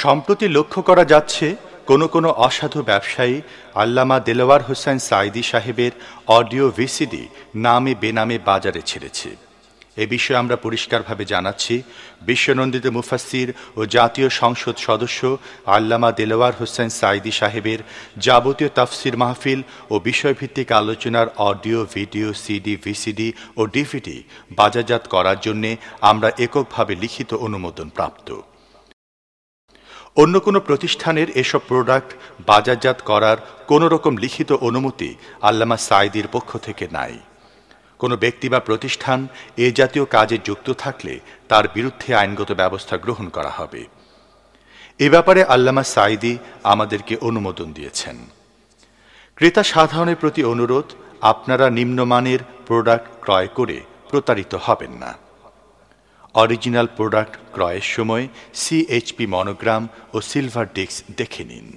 সম্প্রতি লক্ষ্য করা যাচ্ছে কোনো কোনো অসাধু ব্যবসায়ী আল্লামা দেলোয়ার হোসেন সাঈদী সাহেবের অডিও ভিসিডি নামে বেনামে বাজারে ছেড়েছে। এ বিষয়ে আমরা পরিষ্কারভাবে জানাচ্ছি, বিশ্বনন্দিত মুফাসসির ও জাতীয় সংসদ সদস্য আল্লামা দেলোয়ার হোসেন সাঈদী সাহেবের যাবতীয় তাফসির মাহফিল ও বিষয়ভিত্তিক আলোচনার অডিও, ভিডিও, সিডি, ভিসিডি ও ডিভিডি বাজারজাত করার জন্যে আমরা এককভাবে লিখিত অনুমোদন প্রাপ্ত। অন্য কোনো প্রতিষ্ঠানের এসব প্রোডাক্ট বাজারজাত করার কোনো রকম লিখিত অনুমতি আল্লামা সাঈদীর পক্ষ থেকে নাই। কোনো ব্যক্তি বা প্রতিষ্ঠান এ জাতীয় কাজে যুক্ত থাকলে তার বিরুদ্ধে আইনগত ব্যবস্থা গ্রহণ করা হবে। এ ব্যাপারে আল্লামা সাঈদী আমাদেরকে অনুমোদন দিয়েছেন। ক্রেতা সাধারণের প্রতি অনুরোধ, আপনারা নিম্নমানের প্রোডাক্ট ক্রয় করে প্রতারিত হবেন না। অরিজিনাল প্রোডাক্ট ক্রয়ের সময় সিএইচপি মনোগ্রাম ও সিলভার ডিস্ক দেখে নিন।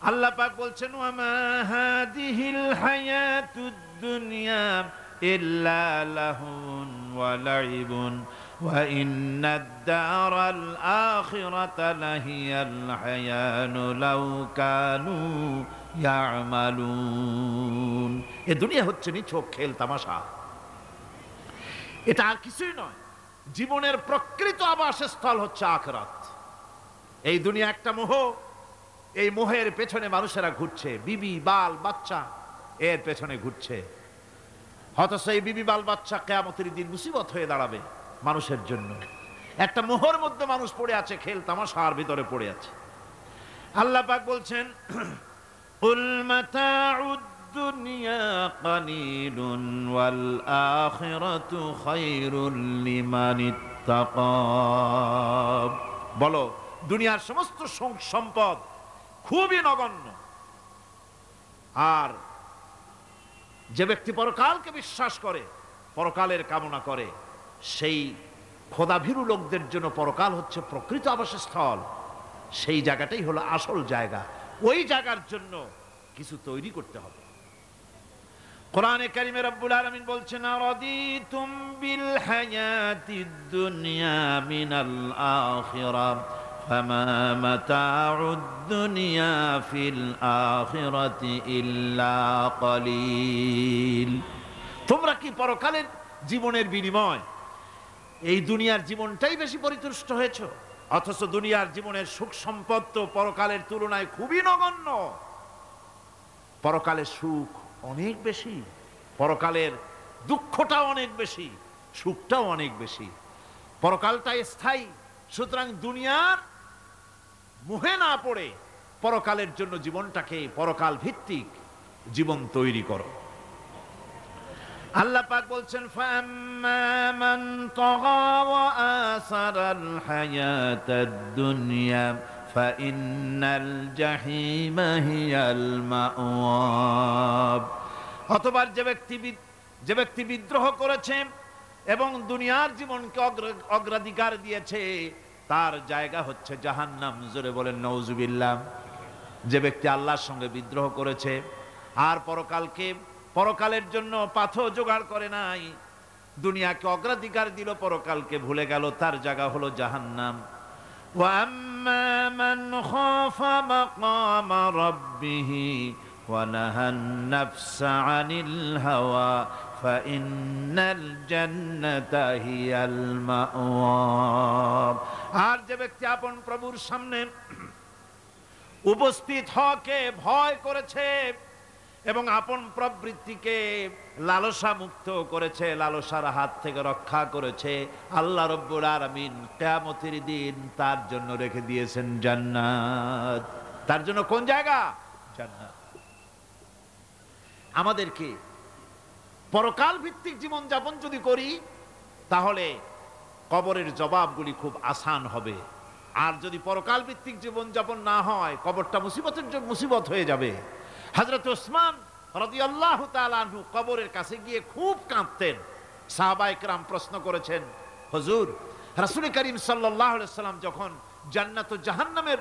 আল্লাহ পাক বলছেন, ওয়ামা হাদিহিল হায়াতুদ দুনিয়া ইল্লা লাহুন ওয়া লাইবুন ওয়া ইন্নাদ দারাল আখিরাতা লাহিয়াল হায়ানু লাউ কানু ইয়ামালুন। এ দুনিয়া হচ্ছে নিছক খেল তামাশা, এটা আর কিছুই নয়। জীবনের প্রকৃত আবাসস্থল হচ্ছে আখিরাত। এই দুনিয়া একটা মোহ, এই মোহের পেছনে মানুষেরা ঘুরছে, বিবি বাল বাচ্চা এর পেছনে ঘুরছে। অথচ এই বিবি বাল বাচ্চা কিয়ামতের দিন মুসিবত হয়ে দাঁড়াবে মানুষের জন্য। একটা মোহর মধ্যে মানুষ পড়ে আছে, খেল তামাশার ভিতরে পড়ে আছে। আল্লাহ পাক বলছেন, কুল মাতাউদ দুনিয়া কালিলুন ওয়াল আখিরাতু খায়রুল লিমানিত্তাকা। বলো, দুনিয়ার সমস্ত সম্পদ খুবই নগণ্য, আর যে ব্যক্তি পরকালকে বিশ্বাস করে, পরকালের কামনা করে, সেই খোদাভীরু লোকদের জন্য পরকাল হচ্ছে প্রকৃত আবাসস্থল। সেই জায়গাটাই হলো আসল জায়গা। ওই জায়গার জন্য কিছু তৈরি করতে হবে। কোরআনে কারিমে রব্বুল আলামিন বলছেন, আরাদিতুম বিল হায়াতিদ দুনিয়া মিনাল আখিরাহ ফামা মাতাউদ দুনিয়া ফিল আখিরাতি ইল্লা কলিল। তোমরা কি পরকালের জীবনের বিনিময় এই দুনিয়ার জীবনটাই বেশি পরিতুষ্ট হয়েছো? অথচ দুনিয়ার জীবনের সুখ সম্পদ তো পরকালের তুলনায় খুবই নগণ্য। পরকালের সুখ অনেক বেশি, পরকালের দুঃখটাও অনেক বেশি, সুখটাও অনেক বেশি। পরকালটা স্থায়ী, সুতরাং দুনিয়ার মোহে না পড়ে পরকালের জন্য জীবনটাকে পরকাল ভিত্তিক জীবন তৈরি করো। আল্লাহ পাক বলছেন, ফাম্মা মান তাগা ওয়া আসারাল হায়াতাদ দুনিয়া ফাইন্নাল জাহিমা হিয়াল মাওয়াব। অথবা যে ব্যক্তি বিদ্রোহ করেছে এবং দুনিয়ার জীবনকে অগ্রাধিকার দিয়েছে, তার জায়গা হচ্ছে জাহান্নাম। জোরে বলেন নাউজুবিল্লাহ। যে ব্যক্তি আল্লাহর সঙ্গে বিদ্রোহ করেছে আর পরকালের জন্য পাথর জোগাড় করে নাই, দুনিয়াকে অগ্রাধিকার দিল, পরকালকে ভুলে গেল, তার জায়গা হলো জাহান্নাম। ওয়া আম্মা মান খাফা মাকামা রাব্বিহি ওয়া নাহান নাফসা আনিল হাওয়া ফাইন্নাল জান্নাতা হিয়াল মাওয়া। আর যে ব্যক্তি আপন প্রভুর সামনে উপস্থিত হওয়াকে ভয় করেছে এবং আপন প্রবৃত্তিকে লালসা মুক্ত করেছে, লালসার হাত থেকে রক্ষা করেছে, আল্লাহ রব্বুল আলামিন কিয়ামতের দিন তার জন্য রেখে দিয়েছেন জান্নাত। তার জন্য কোন জায়গা? জান্নাত। আমাদেরকে পরকাল ভিত্তিক জীবন যাপন যদি করি তাহলে কবরের জবাবগুলি খুব আসান হবে। আর যদি পরকাল ভিত্তিক জীবন যাপন না হয়, কবরটা মুসিবত হয়ে যাবে। হযরত ওসমান রাদিয়াল্লাহু তাআলা আনহু কবরের কাছে গিয়ে খুব কাঁদতেন। সাহাবায়ে কেরাম প্রশ্ন করেছেন, হুজুর, রাসূল করিম সাল্লাল্লাহু আলাইহি ওয়াসাল্লাম যখন জান্নাত ও জাহান্নামের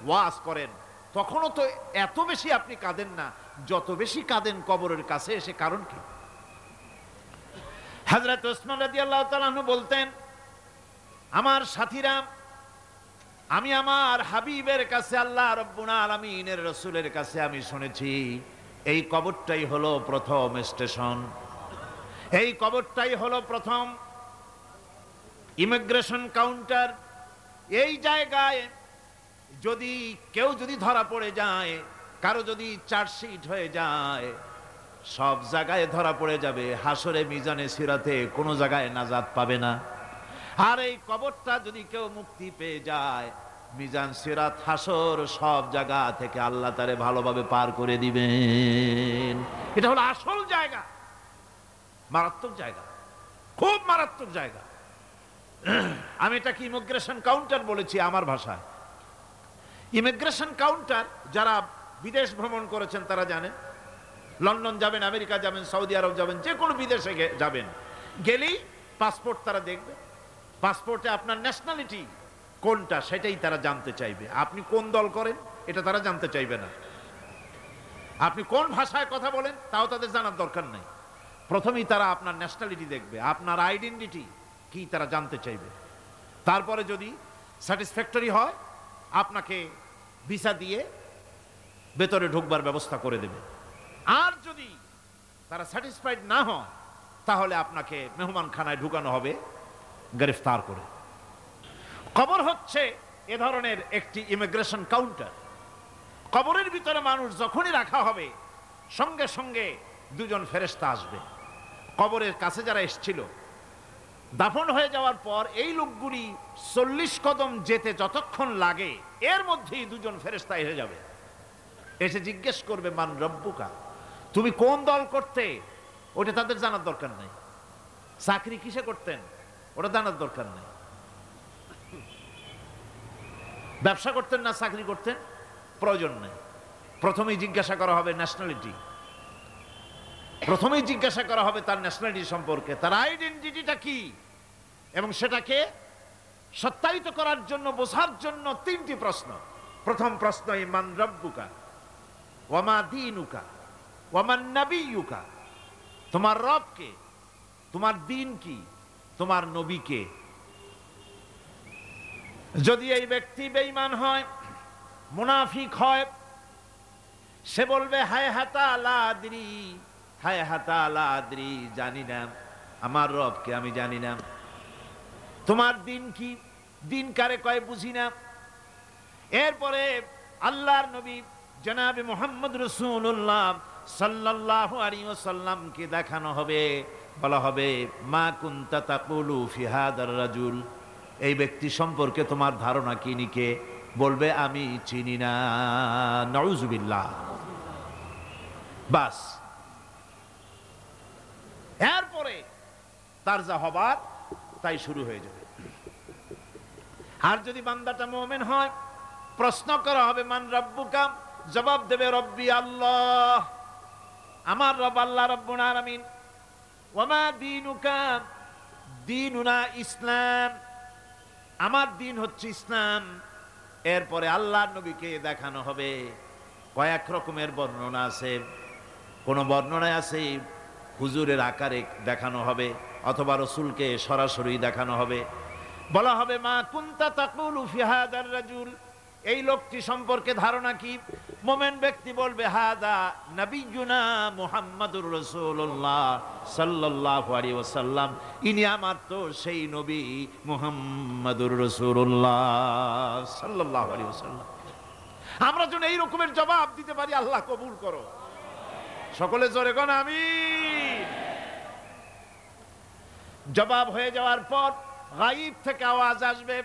ওয়াজ করেন তখনও তো এত বেশি আপনি কাঁদেন না, যত বেশি কাঁদেন কবরের কাছে এসে, কারণ কি? হযরত ওসমান রাদিয়াল্লাহু তাআলা আনহু বলতেন, আমার সাথীরা, আমি আমার হাবিবের কাছে, আল্লাহ রাব্বুল আলামিনের রাসূলের কাছে আমি শুনেছি এই কবরটাই হলো প্রথম স্টেশন, এই কবরটাই হলো প্রথম ইমিগ্রেশন কাউন্টার। এই জায়গায় যদি কেউ ধরা পড়ে যায়, কারো যদি চার্জশিট হয়ে যায়, সব জায়গায় ধরা পড়ে যাবে, হাসরে মিজানে সিরাতে কোনো জায়গায় নাজাত পাবে না। আর এই কবরটা যদি কেউ মুক্তি পেয়ে যায়, মিজান সিরাত হাসর সব জায়গা থেকে আল্লাহ তারে ভালোভাবে পার করে দিবেন। এটা হলো আসল জায়গা, মারাত্মক জায়গা, খুব মারাত্মক জায়গা। আমি এটাকে ইমিগ্রেশন কাউন্টার বলেছি আমার ভাষায়। ইমিগ্রেশন কাউন্টার যারা বিদেশ ভ্রমণ করেছেন তারা জানেন। লন্ডন যাবেন, আমেরিকা যাবেন, সৌদি আরব যাবেন, যে কোনো বিদেশে যাবেন, গেলেই পাসপোর্ট তারা দেখবে। পাসপোর্টে আপনার ন্যাশনালিটি কোনটা সেটাই তারা জানতে চাইবে। আপনি কোন দল করেন এটা তারা জানতে চাইবে না। আপনি কোন ভাষায় কথা বলেন তাও তাদের জানার দরকার নেই। প্রথমেই তারা আপনার ন্যাশনালিটি দেখবে, আপনার আইডেন্টিটি কি তারা জানতে চাইবে। তারপরে যদি স্যাটিসফ্যাক্টরি হয় আপনাকে ভিসা দিয়ে ভেতরে ঢুকবার ব্যবস্থা করে দেবে। আর যদি তারা স্যাটিসফাইড না হয় তাহলে আপনাকে মেহমানখানায় ঢুকানো হবে গ্রেফতার করে। কবর হচ্ছে এ ধরনের একটি ইমিগ্রেশন কাউন্টার। কবরের ভিতরে মানুষ যখনই রাখা হবে সঙ্গে সঙ্গে দুজন ফেরেশতা আসবে। কবরের কাছে যারা এসেছিল দাফন হয়ে যাওয়ার পর এই লোকগুলি 40 কদম যেতে যতক্ষণ লাগে এর মধ্যেই দুজন ফেরেশতা এসে যাবে, এসে জিজ্ঞেস করবে, মান রব্বুকা, তুমি কোন দল করতে? ওটা তাদের জানার দরকার নেই। চাকরি কিসে করতেন ওটা জানার দরকার নেই। ব্যবসা করতেন না চাকরি করতেন প্রয়োজন নেই। প্রথমেই জিজ্ঞাসা করা হবে ন্যাশনালিটি, প্রথমেই জিজ্ঞাসা করা হবে তার ন্যাশনালিটি সম্পর্কে, তার আইডেন্টিটিটা কি, এবং সেটাকে সত্যায়িত করার জন্য, বোঝার জন্য 3টি প্রশ্ন। প্রথম প্রশ্ন, মান রব্বুকা ওয়া মা দীনুকা ওয়া মান নাবিয়্যুকা, তোমার রব কে, তোমার দ্বীন কি, তোমার নবী কে। যদি এই ব্যক্তি বেঈমান হয়, মুনাফিক হয়, সে বলবে হায় হাতা লা আদরি, হায় হাতা লা আদরি, জানি না আমার রবকে, আমি জানি না। তোমার দিন কি, দিন কারে কয় বুঝি না। এরপরে আল্লাহর নবী জনাবে মুহাম্মদ রাসূলুল্লাহ সাল্লাল্লাহু আলাইহি ওয়াসাল্লামকে দেখানো হবে, বলা হবে মা কুনতা তাকুলু ফি হাদার রাজুল, এই ব্যক্তি সম্পর্কে তোমার ধারণা কি নিকে? বলবে আমি চিনি না। নাউযুবিল্লাহ। বাস, এরপরে তার যা হবার তাই শুরু হয়ে যাবে। আর যদি বান্দাটা মুমিন হয়, প্রশ্ন করা হবে মান রব্বুকা, জবাব দেবে রব্বি আল্লাহ, আমার রব আল্লাহ রাব্বুল আলামিন। ওয়া মা দীনুকা, দীনুনা ইসলাম, আমার দিন হচ্ছে ইসলাম। এরপরে আল্লাহর নবীকে দেখানো হবে। কয়েক রকমের বর্ণনা আছে, কোন বর্ণনায় আছে হুজুরের আকারে দেখানো হবে, অথবা রসুলকে সরাসরি দেখানো হবে, বলা হবে মা কুনতা তাকুলু ফি হাদার রাজুল, এই লোকটি সম্পর্কে ধারণা কি? মোমেন ব্যক্তি বলবে হাদা নবিয়ুনা মুহাম্মাদুর রাসূলুল্লাহ সাল্লাল্লাহু আলাইহি ওয়াসাল্লাম, ইনি আমার তো সেই নবী মুহাম্মাদুর রাসূলুল্লাহ সাল্লাল্লাহু আলাইহি ওয়াসাল্লাম। আমরা যেন এই রকমের জবাব দিতে পারি, আল্লাহ কবুল করো। সকলে জোরে কোন আমিন। জবাব হয়ে যাওয়ার পর গায়ব থেকে আওয়াজ আসবে,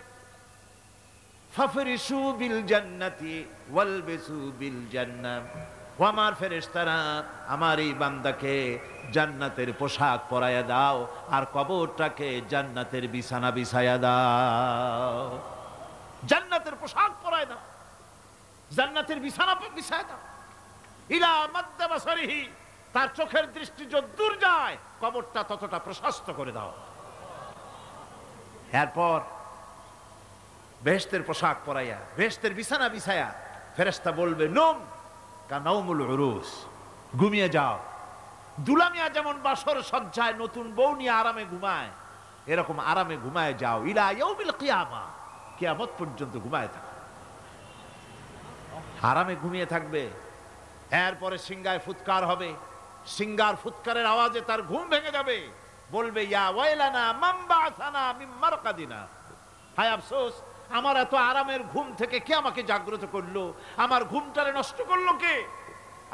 ফাফরিশু বিল জান্নাতি ওয়ালবিসু বিল জান্নাহ, ও আমার ফেরেশতারা আমার এই বান্দাকে জান্নাতের পোশাক পরাইয়া দাও আর কবরটাকে জান্নাতের বিছানা বিছাইয়া দাও। জান্নাতের পোশাক পরাইয়া দাও, জান্নাতের বিছানা বিছাইয়া দাও। ইলা মাদ্দা বাসারিহি, তার চোখের দৃষ্টি যতদূর যায় কবরটা ততটা প্রশস্ত করে দাও। এরপর বেহেশতের পোশাক পরাইয়া বেহেশতের বিছানা বিছায়া ফেরেশতা বলবে নম কানাউমুল উরুস, ঘুমিয়ে যাও। দুলামিয়া যেমন বাসর সজ্জায় নতুন বউ নিয়ে আরামে ঘুমায়, এরকম আরামে ঘুমায় যাও। ইলা ইয়াউমিল কিয়ামা, কিয়ামত পর্যন্ত ঘুমায় থাকো, আরামে ঘুমিয়ে থাকবে। এরপরে সিংগায় ফুৎকার হবে, সিংগার ফুৎকারের আওয়াজে তার ঘুম ভেঙে যাবে, বলবে ইয়া ওয়াইলানা মান বাআসানা মিন মারকাদিনা, হায় আফসোস, আমার এত আরামের ঘুম থেকে কে আমাকে জাগ্রত করলো, আমার ঘুমটারে নষ্ট করলো কে?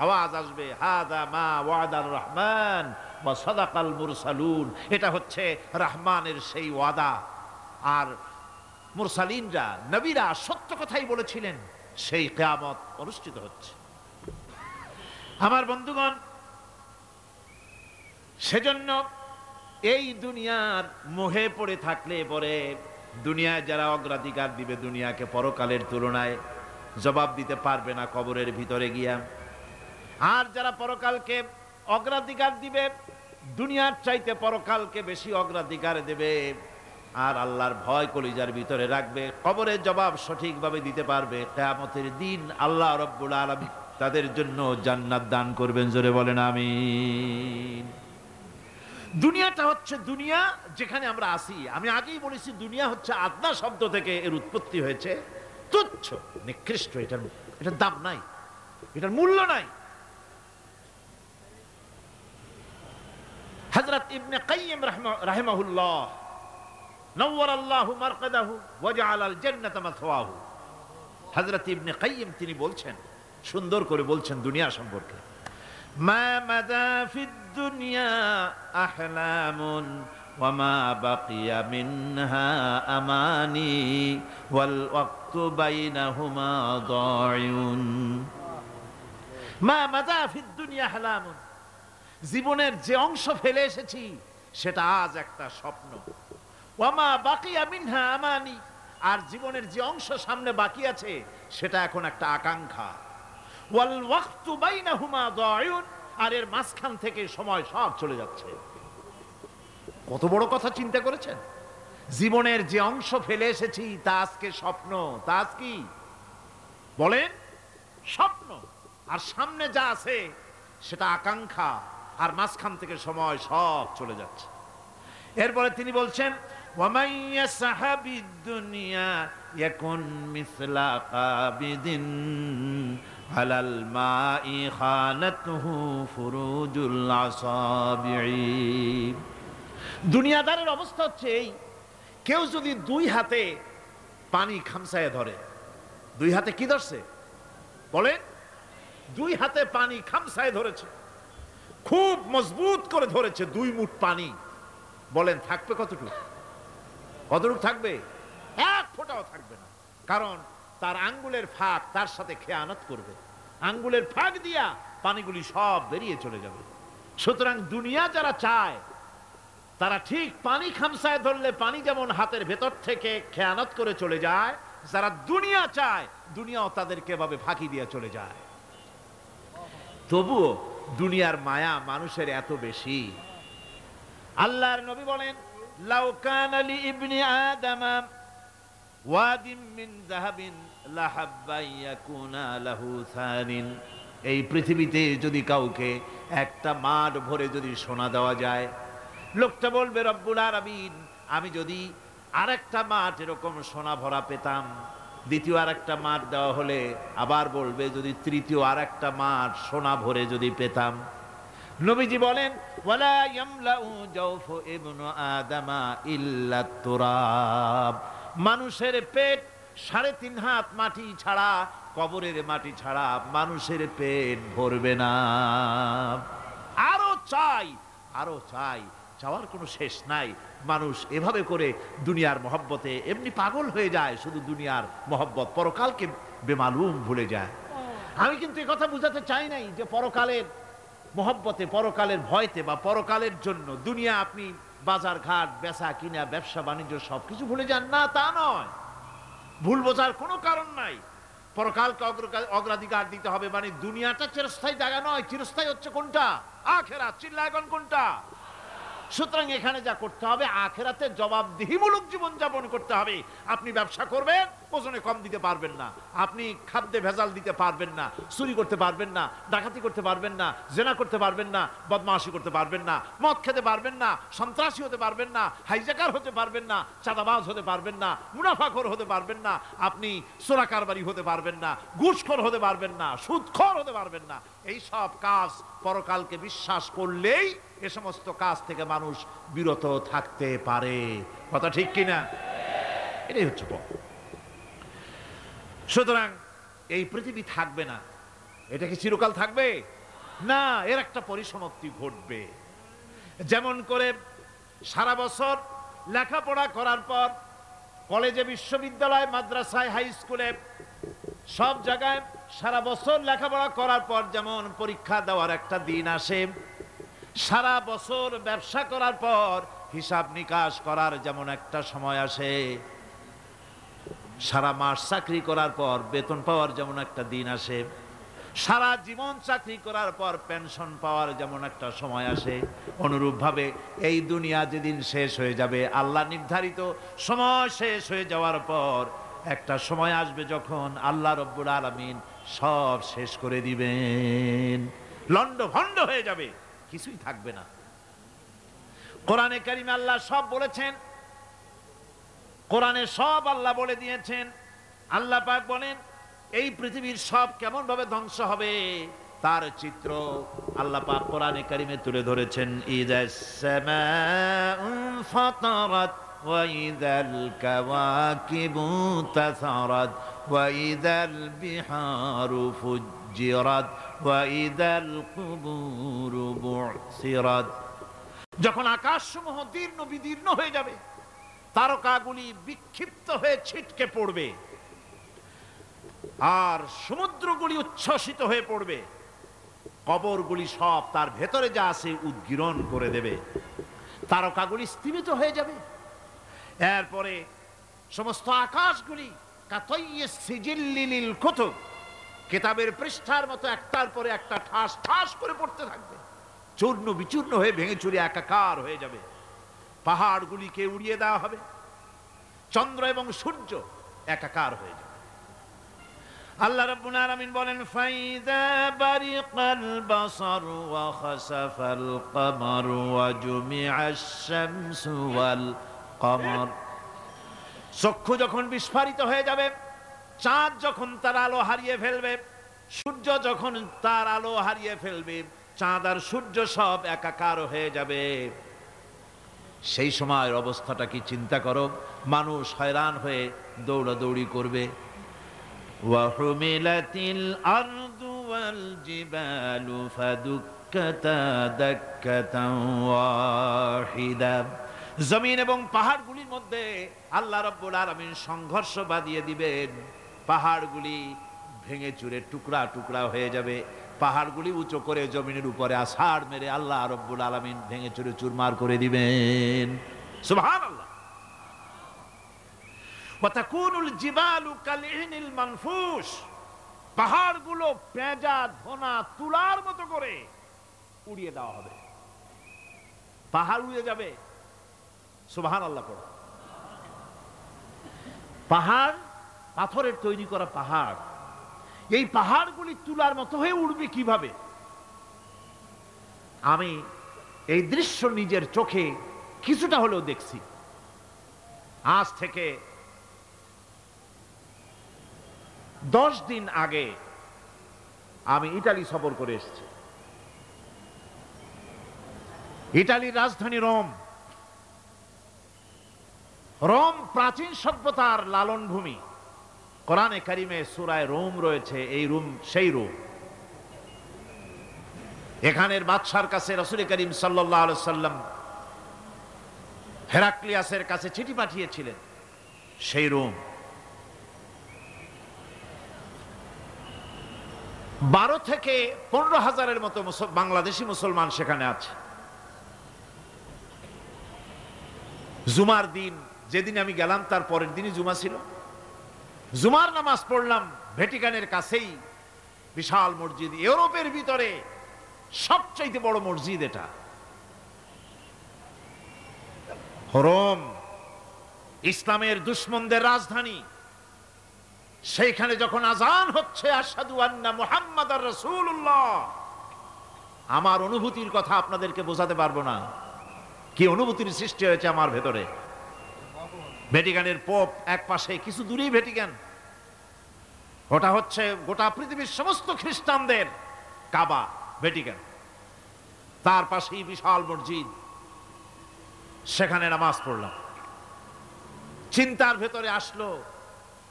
আওয়াজ আসবে হাদা মা ওয়াদার রহমান ওয়া সাদাকাল মুরসালুন, এটা হচ্ছে রহমানের সেই ওয়াদা, আর মুরসালিনরা নবীরা সত্য কথাই বলেছিলেন, সেই কিয়ামত অনুষ্ঠিত হচ্ছে। আমার বন্ধুগণ, সেজন্য এই দুনিয়ার মোহে পড়ে থাকলে পরে দুনিয়ায় যারা অগ্রাধিকার দিবে দুনিয়াকে পরকালের তুলনায়, জবাব দিতে পারবে না কবরের ভিতরে গিয়া। আর যারা পরকালকে অগ্রাধিকার দিবে, দুনিয়ার চাইতে পরকালকে বেশি অগ্রাধিকার দেবে, আর আল্লাহর ভয় কলিজার ভিতরে রাখবে, কবরের জবাব সঠিকভাবে দিতে পারবে, কিয়ামতের দিন আল্লাহ রাব্বুল আলামিন তাদের জন্য জান্নাত দান করবেন। জোরে বলেন আমিন। দুনিয়াটা হচ্ছে দুনিয়া যেখানে আমরা আসি। আমি আগেই বলেছি দুনিয়া হচ্ছে আদনা শব্দ থেকে এর উৎপত্তি হয়েছে, তুচ্ছ নিকৃষ্ট, এটার দাম নাই, এটার মূল্য নাই। হযরত ইবনে কাইয়িম রাহিমাহুল্লাহ নওয়ারাল্লাহু মারকাদাহু ওয়া জাআলাল জান্নাতা মাথওয়াহু, হযরত ইবনে কাইয়িম তিনি বলছেন, সুন্দর করে বলছেন দুনিয়া সম্পর্কে, মা মাদা ফিদ দুনিয়া আহলামুন ওয়া মা বাকিয়া মিনহা আমানি ওয়াল ওয়াক্তু বাইনাহুমা দায়ুন। মা মাদা ফিদ দুনিয়া আহলামুন, জীবনের যে অংশ ফেলে এসেছি সেটা আজ একটা স্বপ্ন। ওয়া মা বাকিয়া মিনহা আমানি, আর জীবনের যে অংশ সামনে বাকি আছে সেটা এখন একটা আকাঙ্ক্ষা। ওয়াল ওয়াক্তু বাইনাহুমা দায়ুন, আর এর মাঝখান থেকে সময় সব চলে যাচ্ছে। কত বড় কথা চিন্তা করেছেন? জীবনের যে অংশ ফেলে এসেছি তা আজকে স্বপ্ন, তা আজ কি বলেন? স্বপ্ন। আর সামনে যা আছে সেটা আকাঙ্ক্ষা, আর মাঝখান থেকে সময় সব চলে যাচ্ছে। এরপরে তিনি বলছেন ওয়ামান ইয়াসহাবিদ দুনিয়া ইয়াকুন মিসলা কাবিদিন আলাল মাই খানাতুহু ফুরুজুল আসাবিঈ। দুনিয়াদারের অবস্থা হচ্ছে এই, কেউ যদি দুই হাতে পানি খামসায় ধরে, দুই হাতে কি ধরছে বলেন? দুই হাতে পানি খামসায় ধরেছে, খুব মজবুত করে ধরেছে, 2 মুঠ পানি, বলেন থাকবে কতটুকু? কতটুকু থাকবে? 1 ফোঁটাও থাকবে না, কারণ তার আঙ্গুলের ফাঁক তার সাথে খেয়ানত করবে, আঙ্গুলের ফাঁক দিয়া পানিগুলি সব বেরিয়ে চলে যাবে। সুতরাং দুনিয়া যারা চায় তারা ঠিক পানি খামসায় ধরলে পানি যেমন হাতের ভেতর থেকে খেয়ানত করে চলে যায়, যারা দুনিয়া চায় দুনিয়াও তাদেরকে এভাবে ফাঁকি দিয়ে চলে যায়। তবুও দুনিয়ার মায়া মানুষের এত বেশি। আল্লাহর নবী বলেন লাউ কানা লি ইবনি আদামা ওয়াদিম মিন যাহাবিন লাহাব্বা ইয়াকুনা লাহু সানিন, এই পৃথিবীতে যদি কাউকে একটা মাঠ ভরে যদি সোনা দেওয়া যায়, লোকটা বলবে রব্বুল আলামিন আমি যদি আরেকটা মাঠ এরকম সোনা ভরা পেতাম, দ্বিতীয় আরেকটা মাঠ দেওয়া হলে আবার বলবে যদি তৃতীয় আরেকটা মাঠ সোনা ভরে যদি পেতাম। নবীজি বলেন ওয়ালা ইয়ামলাউ জাওফু ইবনু আদামা ইল্লা তুরাব, মানুষের পেট 3.5 হাত মাটি ছাড়া, কবরের মাটি ছাড়া মানুষের পেট ভরবে না। আরো চাই, আরো চাই, চাওয়ার কোনো শেষ নাই। মানুষ এভাবে করে দুনিয়ার মহব্বতে এমনি পাগল হয়ে যায়, শুধু দুনিয়ার মহব্বত, পরকালকে বেমালুম ভুলে যায়। আমি কিন্তু এই কথা বুঝাতে চাই নাই যে পরকালের মহব্বতে, পরকালের ভয়তে বা পরকালের জন্য দুনিয়া আপনি বাজার ঘাট, বেচা কিনা, ব্যবসা বাণিজ্য সবকিছু ভুলে যান, না তা নয়। ভুল বোঝার কোনো কারণ নাই। পরকালকে অগ্রাধিকার দিতে হবে, মানে দুনিয়াটা চিরস্থায়ী জায়গা নয়। চিরস্থায়ী হচ্ছে কোনটা? আখিরাত। চিল্লায় এখন কোনটা? সুতরাং এখানে যা করতে হবে, আখিরাতে জবাবদিহিমূলক জীবন যাপন করতে হবে। আপনি ব্যবসা করবেন, ওজনে কম দিতে পারবেন না। আপনি খাদ্যে ভেজাল দিতে পারবেন না, চুরি করতে পারবেন না, ডাকাতি করতে পারবেন না, জেনা করতে পারবেন না, বদমাশি করতে পারবেন না, মদ খেতে পারবেন না, সন্ত্রাসী হতে পারবেন না, হাইজাকার হতে পারবেন না, চাঁদাবাজ হতে পারবেন না, মুনাফাখোর হতে পারবেন না, আপনি চোরা কারবারি হতে পারবেন না, ঘুষখোর হতে পারবেন না, সুদখোর হতে পারবেন না। এই সব কাজ পরকালকে বিশ্বাস করলেই এ সমস্ত কাজ থেকে মানুষ বিরত থাকতে পারে। কথা ঠিক কিনা? এটাই হচ্ছে পথ। সুতরাং এই পৃথিবী থাকবে না, এটা কি চিরকাল থাকবে? না, এর একটা পরিসমাপ্তি ঘটবে। যেমন করে সারা বছর লেখাপড়া করার পর কলেজে, বিশ্ববিদ্যালয়, মাদ্রাসায়, হাই স্কুলে, সব জায়গায় সারা বছর লেখাপড়া করার পর যেমন পরীক্ষা দেওয়ার একটা দিন আসে, সারা বছর ব্যবসা করার পর হিসাব নিকাশ করার যেমন একটা সময় আসে, সারা মাস চাকরি করার পর বেতন পাওয়ার যেমন একটা দিন আসে, সারা জীবন চাকরি করার পর পেনশন পাওয়ার যেমন একটা সময় আসে, অনুরূপভাবে এই দুনিয়া যেদিন শেষ হয়ে যাবে, আল্লাহ নির্ধারিত সময় শেষ হয়ে যাওয়ার পর একটা সময় আসবে যখন আল্লাহ রব্বুল আলামিন সব শেষ করে দিবেন, লন্ডভন্ড হয়ে যাবে, কিছুই থাকবে না। কোরআনে কারিমে আল্লাহ সব বলেছেন, কোরআনে সব আল্লাহ বলে দিয়েছেন। আল্লাহ পাক বলেন এই পৃথিবীর সব কেমন ভাবে ধ্বংস হবে তার চিত্র আল্লাহ পাক কোরআনে কারিমে তুলে ধরেছেন। ইযাস সামাউ ফাতারাত ওয়া ইযাল কাওয়াকিবু তাসারাত ওয়া ইযাল বিহারু ফুজ্জিরাত ওয়া ইযাল কুবুরু বু'সিরাত। যখন আকাশসমূহ দীর্ণ বিদীর্ণ হয়ে যাবে, তারকাগুলি বিক্ষিপ্ত হয়ে ছিটকে পড়বে, আর সমুদ্রগুলি উচ্ছ্বসিত হয়ে পড়বে, কবরগুলি সব তার ভেতরে যা আছে উদ্গীরণ করে দেবে, তারকাগুলি স্থিমিত হয়ে যাবে। এরপরে সমস্ত আকাশগুলি কাতাইয়িস সিজিল্লিল কুতুব, কিতাবের পৃষ্ঠার মতো একটার পরে একটা ঠাস ঠাস করে পড়তে থাকবে, চূর্ণ বিচূর্ণ হয়ে ভেঙে চুরে একাকার হয়ে যাবে। পাহাড়গুলিকে উড়িয়ে দেওয়া হবে, চন্দ্র এবং সূর্য একাকার হয়ে যাবে। আল্লাহ রাব্বুল আলামিন বলেন ফাইযা বারিকাল বাসার ওয়া খাসাফাল কমার ওয়া জুমিআশ শামসু ওয়াল কমার। চক্ষু যখন বিস্ফারিত হয়ে যাবে, চাঁদ যখন তার আলো হারিয়ে ফেলবে, সূর্য যখন তার আলো হারিয়ে ফেলবে, চাঁদ আর সূর্য সব একাকার হয়ে যাবে, সেই সময়ের অবস্থাটা কি চিন্তা করো। মানুষ হয়রান হয়ে দৌড়াদৌড়ি করবে। ওয়াহুমিলাতিল আরদু ওয়াল জিবালু ফাদুক্কাতা দাক্কাতান ওয়াহিদা। জমিন এবং পাহাড়গুলির মধ্যে আল্লাহ রাব্বুল আলামিন সংঘর্ষ বাঁধিয়ে দিবেন, পাহাড়গুলি ভেঙে চুরে টুকরা টুকরা হয়ে যাবে। পাহাড়গুলি উঁচু করে জমিনের উপরে আছাড় মেরে আল্লাহ রাব্বুল আলামিন ভেঙে চুরে চুরমার করে দিবেন। সুবহানাল্লাহ। ওয়া তাকুনুল জিবালু কালইহনিল মানফুস। পাহাড়গুলো পেঁজা ধোনা তুলার মতো করে উড়িয়ে দেওয়া হবে, পাহাড় উড়ে যাবে। সুবহানাল্লাহ পড়ো। পাহাড় পাথরের তৈরি করা পাহাড়, এই পাহাড়গুলি তুলার মতো হয়ে উড়বে কিভাবে? আমি এই দৃশ্য নিজের চোখে কিছুটা হলেও দেখছি। আজ থেকে 10 দিন আগে আমি ইটালি সফর করে এসেছি। ইটালির রাজধানী রোম। রোম প্রাচীন সভ্যতার লালন ভূমি। কোরআনে কারিমে সূরায় রোম রয়েছে, এই রোম সেই রোম। এখানের বাদশার কাছে রাসূল করিম সাল্লাল্লাহু আলাইহি সাল্লাম হেরাক্লিয়াসের কাছে চিঠি পাঠিয়েছিলেন, সেই রোম। 12 থেকে 15,000-এর মতো বাংলাদেশি মুসলমান সেখানে আছে। জুমার দিন, যেদিন আমি গেলাম তার পরের দিনই জুমা ছিল। জুমার নামাজ পড়লাম ভ্যাটিকানের কাছেই বিশাল মসজিদ, ইউরোপের ভিতরে সবচাইতে বড় মসজিদ এটা। রোম ইসলামের দুশমনদের রাজধানী। সেইখানে যখন আজান হচ্ছে আশহাদু আন্না মুহাম্মাদার রাসূলুল্লাহ, আমার অনুভূতির কথা আপনাদেরকে বোঝাতে পারবো না, কি অনুভূতির সৃষ্টি হয়েছে আমার ভেতরে। ভ্যাটিকানের পোপ এক পাশে, কিছু দূরেই ভ্যাটিকান। ওটা হচ্ছে গোটা পৃথিবীর সমস্ত খ্রিস্টানদের কাবা, ভ্যাটিকান। তার পাশেই বিশাল মসজিদ, সেখানে নামাজ পড়লাম। চিন্তার ভেতরে আসলো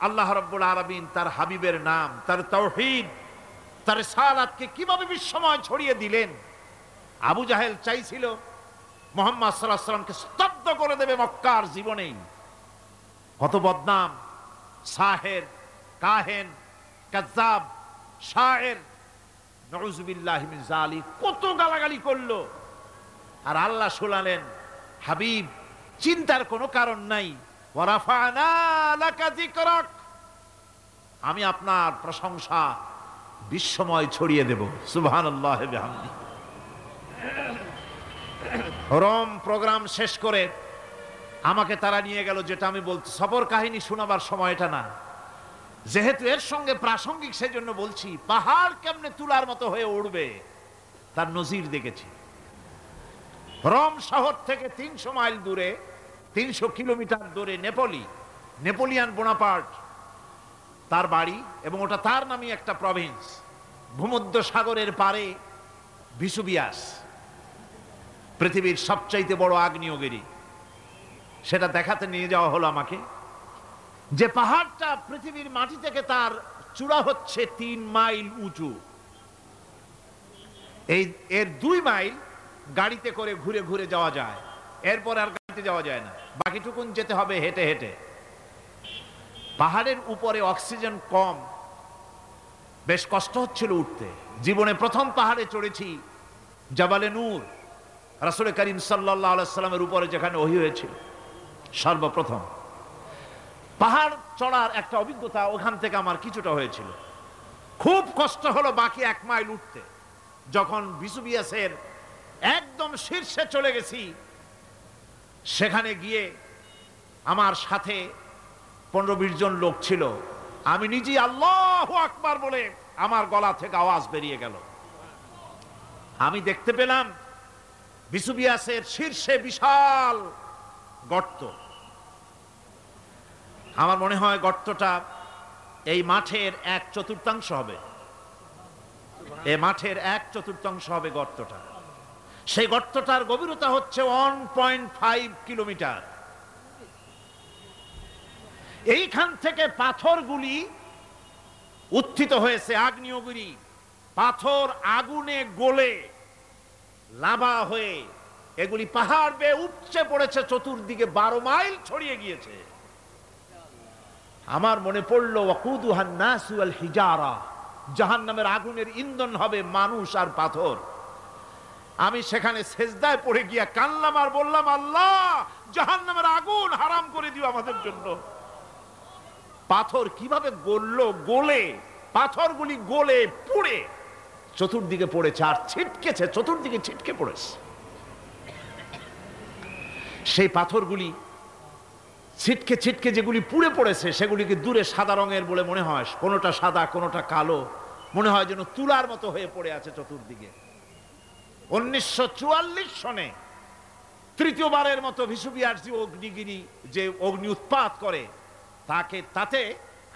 আল্লাহ রাব্বুল আলামিন তার হাবিবের নাম, তার তাওহীদ, তার রিসালাতকে কিভাবে বিশ্বময় ছড়িয়ে দিলেন। আবু জাহেল চাইছিল মুহাম্মদ সাল্লাল্লাহু আলাইহি ওয়াসাল্লামকে স্তব্ধ করে দেবে মক্কার জীবনেই। কত বদনাম, সাহের, কাহেন, কাজ্জাব, শায়ের, নাউযুবিল্লাহি মিন যালিক, কত গালাগালি করলো। আর আল্লাহ শুনালেন, হাবিব চিন্তার কোনো কারণ নাই, ওয়া রাফা'না লাকা যিকরাক, আমি আপনার প্রশংসা বিশ্বময় ছড়িয়ে দেব। সুবহানাল্লাহি ওয়া বিহামদিহি। রোম প্রোগ্রাম শেষ করে আমাকে তারা নিয়ে গেল, যেটা আমি বলছি সফর কাহিনী শোনাবার সময় এটা না, যেহেতু এর সঙ্গে প্রাসঙ্গিক সেজন্য বলছি। পাহাড় কেমনে তুলার মতো হয়ে উঠবে তার নজির দেখেছি। রোম শহর থেকে 300 মাইল দূরে, 300 কিলোমিটার দূরে নেপোলিয়ান বোনাপার্ট তার বাড়ি, এবং ওটা তার নামই একটা প্রভিন্স। ভূমধ্য সাগরের পারে ভিসুভিয়াস, পৃথিবীর সবচাইতে বড় আগ্নেয়গিরি। সেটা দেখাতে নিয়ে যাওয়া হলো আমাকে, যে পাহাড়টা পৃথিবীর মাটি থেকে তার চূড়া হচ্ছে 3 মাইল উঁচু। এর 2 মাইল গাড়িতে করে ঘুরে ঘুরে যাওয়া যায়, এরপর আর গাড়িতে যাওয়া যায় না, বাকিটুকুন যেতে হবে হেঁটে হেঁটে। পাহাড়ের উপরে অক্সিজেন কম, বেশ কষ্ট হচ্ছিল উঠতে। জীবনে প্রথম পাহাড়ে চড়েছি জাবালে নূর, রাসূল করিম সাল্লাল্লাহু আলাইহি সাল্লামের উপরে যেখানে ওহী হয়েছিল সর্বপ্রথম। পাহাড় চড়ার একটা অভিজ্ঞতা ওখান থেকে আমার কিছুটা হয়েছিল। খুব কষ্ট হলো বাকি 1 মাইল উঠতে। যখন ভিসুভিয়াসের একদম শীর্ষে চলে গেছি, সেখানে গিয়ে আমার সাথে 15-20 জন লোক ছিল। আমি নিজেই আল্লাহু আকবার বলে আমার গলা থেকে আওয়াজ বেরিয়ে গেল। আমি দেখতে পেলাম ভিসুভিয়াসের শীর্ষে বিশাল গর্ত। আমার মনে হয় গর্তটা এই মাঠের 1/4 হবে। এই মাঠের 1/4 হবে গর্তটা। সেই গর্তটার গভীরতা হচ্ছে 1.5 কিলোমিটার। এইখান থেকে পাথরগুলি উত্থিত হয়েছে, আগ্নেয়গিরি পাথর আগুনে গলে লাভা হয়ে এগুলি পাহাড় বেয়ে উপচে পড়েছে, চতুর্দিকে 12 মাইল ছড়িয়ে গিয়েছে। আমার মনে পড়ল ওয়াকুদুহান নাসু ওয়াল হিজারা, জাহান্নামের আগুনের ইন্ধন হবে মানুষ আর পাথর। আমি সেখানে সেজদায় পড়ে গিয়া কান্নাম আর বললাম, আল্লাহ জাহান্নামের আগুন হারাম করে দিও আমাদের জন্য। পাথর কিভাবে গললো, গলে পাথরগুলি গলে পুড়ে চতুর্দিকে পড়েছে, আর ছিটকেছে, চতুর্দিকে ছিটকে পড়েছে। সেই পাথরগুলি ছিটকে ছিটকে যেগুলি পুড়ে পড়েছে, সেগুলিকে দূরে সাদা রঙের বলে মনে হয়, কোনোটা সাদা কোনোটা কালো, মনে হয় যেন তুলার মতো হয়ে পড়ে আছে চতুর্দিকে। 1944 সনে তৃতীয়বারের মতো ভিসুবিয়ার যে অগ্নিগিরি যে অগ্নি উৎপাত করে তাতে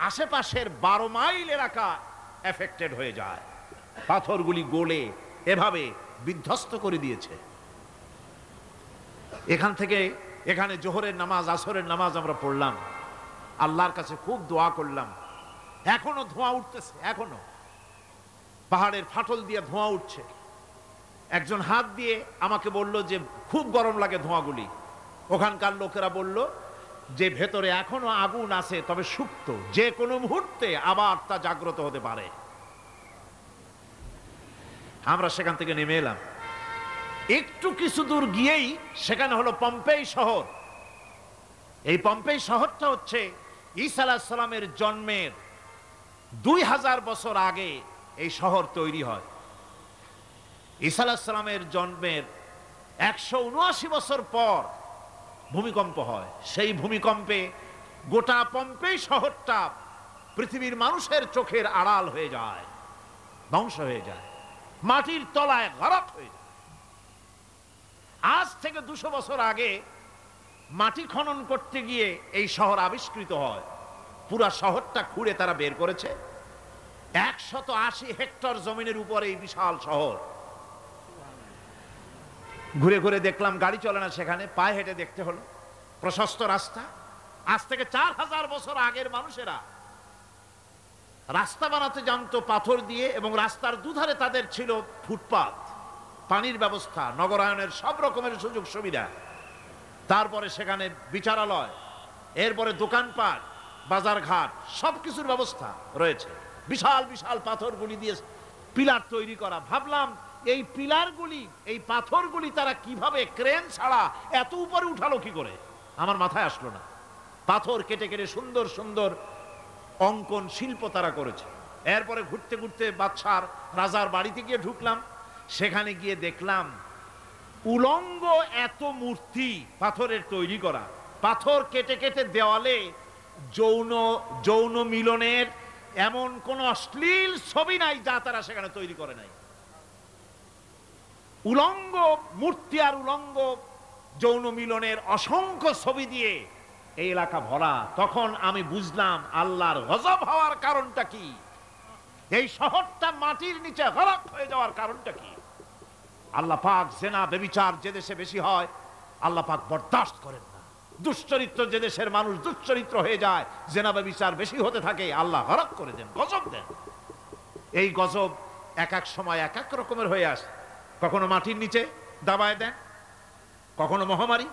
আশেপাশের 12 মাইল এলাকা এফেক্টেড হয়ে যায়। পাথরগুলি গলে এভাবে বিধ্বস্ত করে দিয়েছে। এখান থেকে এখানে জোহরের নামাজ, আসরের নামাজ আমরা পড়লাম, আল্লাহর কাছে খুব দোয়া করলাম। এখনো ধোঁয়া উঠতেছে, এখনো পাহাড়ের ফাটল দিয়ে ধোঁয়া উঠছে। একজন হাত দিয়ে আমাকে বলল যে খুব গরম লাগে ধোঁয়াগুলি। ওখানকার লোকেরা বলল যে ভেতরে এখনো আগুন আছে, তবে সুপ্ত, যে কোনো মুহূর্তে আবার তা জাগ্রত হতে পারে। আমরা সেখান থেকে নেমে এলাম। একটু কিছু দূর গিয়েই সেখানে হলো পম্পেই শহর। এই পম্পেই শহরটা হচ্ছে ঈসা আলাইহিস সালামের জন্মের 2000 বছর আগে এই শহর তৈরি হয়। ঈসা আলাইহিস সালামের জন্মের 179 বছর পর ভূমিকম্প হয়। সেই ভূমিকম্পে গোটা পম্পেই শহরটা পৃথিবীর মানুষের চোখের আড়াল হয়ে যায়, ধ্বংস হয়ে যায়, মাটির তলায় গরক হয়ে যায়। আজ থেকে 200 বছর আগে মাটি খনন করতে গিয়ে এই শহর আবিষ্কৃত হয়। পুরা শহরটা খুঁড়ে তারা বের করেছে। 180 হেক্টর জমিনের উপরে এই বিশাল শহর। ঘুরে ঘুরে দেখলাম, গাড়ি চলে না সেখানে, পায়ে হেঁটে দেখতে হলো। প্রশস্ত রাস্তা। আজ থেকে 4000 বছর আগের মানুষেরা রাস্তা বানাতে জানতো পাথর দিয়ে, এবং রাস্তার দুধারে তাদের ছিল ফুটপাত, পানির ব্যবস্থা, নগরায়নের সব রকমের সুযোগ সুবিধা। তারপরে সেখানে বিচারালয়, এরপরে দোকানপাট, বাজারঘাট, সবকিছুর ব্যবস্থা রয়েছে। বিশাল বিশাল পাথরগুলি দিয়ে পিলার তৈরি করা। ভাবলাম এই পিলারগুলি, এই পাথরগুলি তারা কিভাবে ক্রেন ছাড়া এত উপরে উঠালো কি করে, আমার মাথায় আসলো না। পাথর কেটে কেটে সুন্দর সুন্দর অঙ্কন শিল্প তারা করেছে। এরপরে ঘুরতে ঘুরতে বাদশার রাজার বাড়িতে গিয়ে ঢুকলাম। সেখানে গিয়ে দেখলাম উলঙ্গ এত মূর্তি পাথরের তৈরি করা। পাথর কেটে কেটে দেওয়ালে যৌন মিলনের এমন কোন অশ্লীল ছবি নাই যা তারা সেখানে তৈরি করে নাই। উলঙ্গ মূর্তি আর উলঙ্গ যৌন মিলনের অসংখ্য ছবি দিয়ে এই এলাকা ভরা। তখন আমি বুঝলাম আল্লাহর গজব হওয়ার কারণটা কি, এই শহরটা মাটির নিচে গরক হয়ে যাওয়ার কারণটা কি। আল্লাহ পাক জেনা ব্যভিচার যে দেশে বেশি হয় আল্লাহ পাক বরদাস্ত করেন না। দুশ্চরিত্র যে দেশের মানুষ দুশ্চরিত্র হয়ে যায়, জেনা ব্যভিচার বেশি হতে থাকে, আল্লাহ গরক করে দেন, গজব দেন। এই গজব এক এক সময় এক এক রকমের হয়ে আসে। কখনো মাটির নিচে দাবায় দেন, কখনো মহামারী,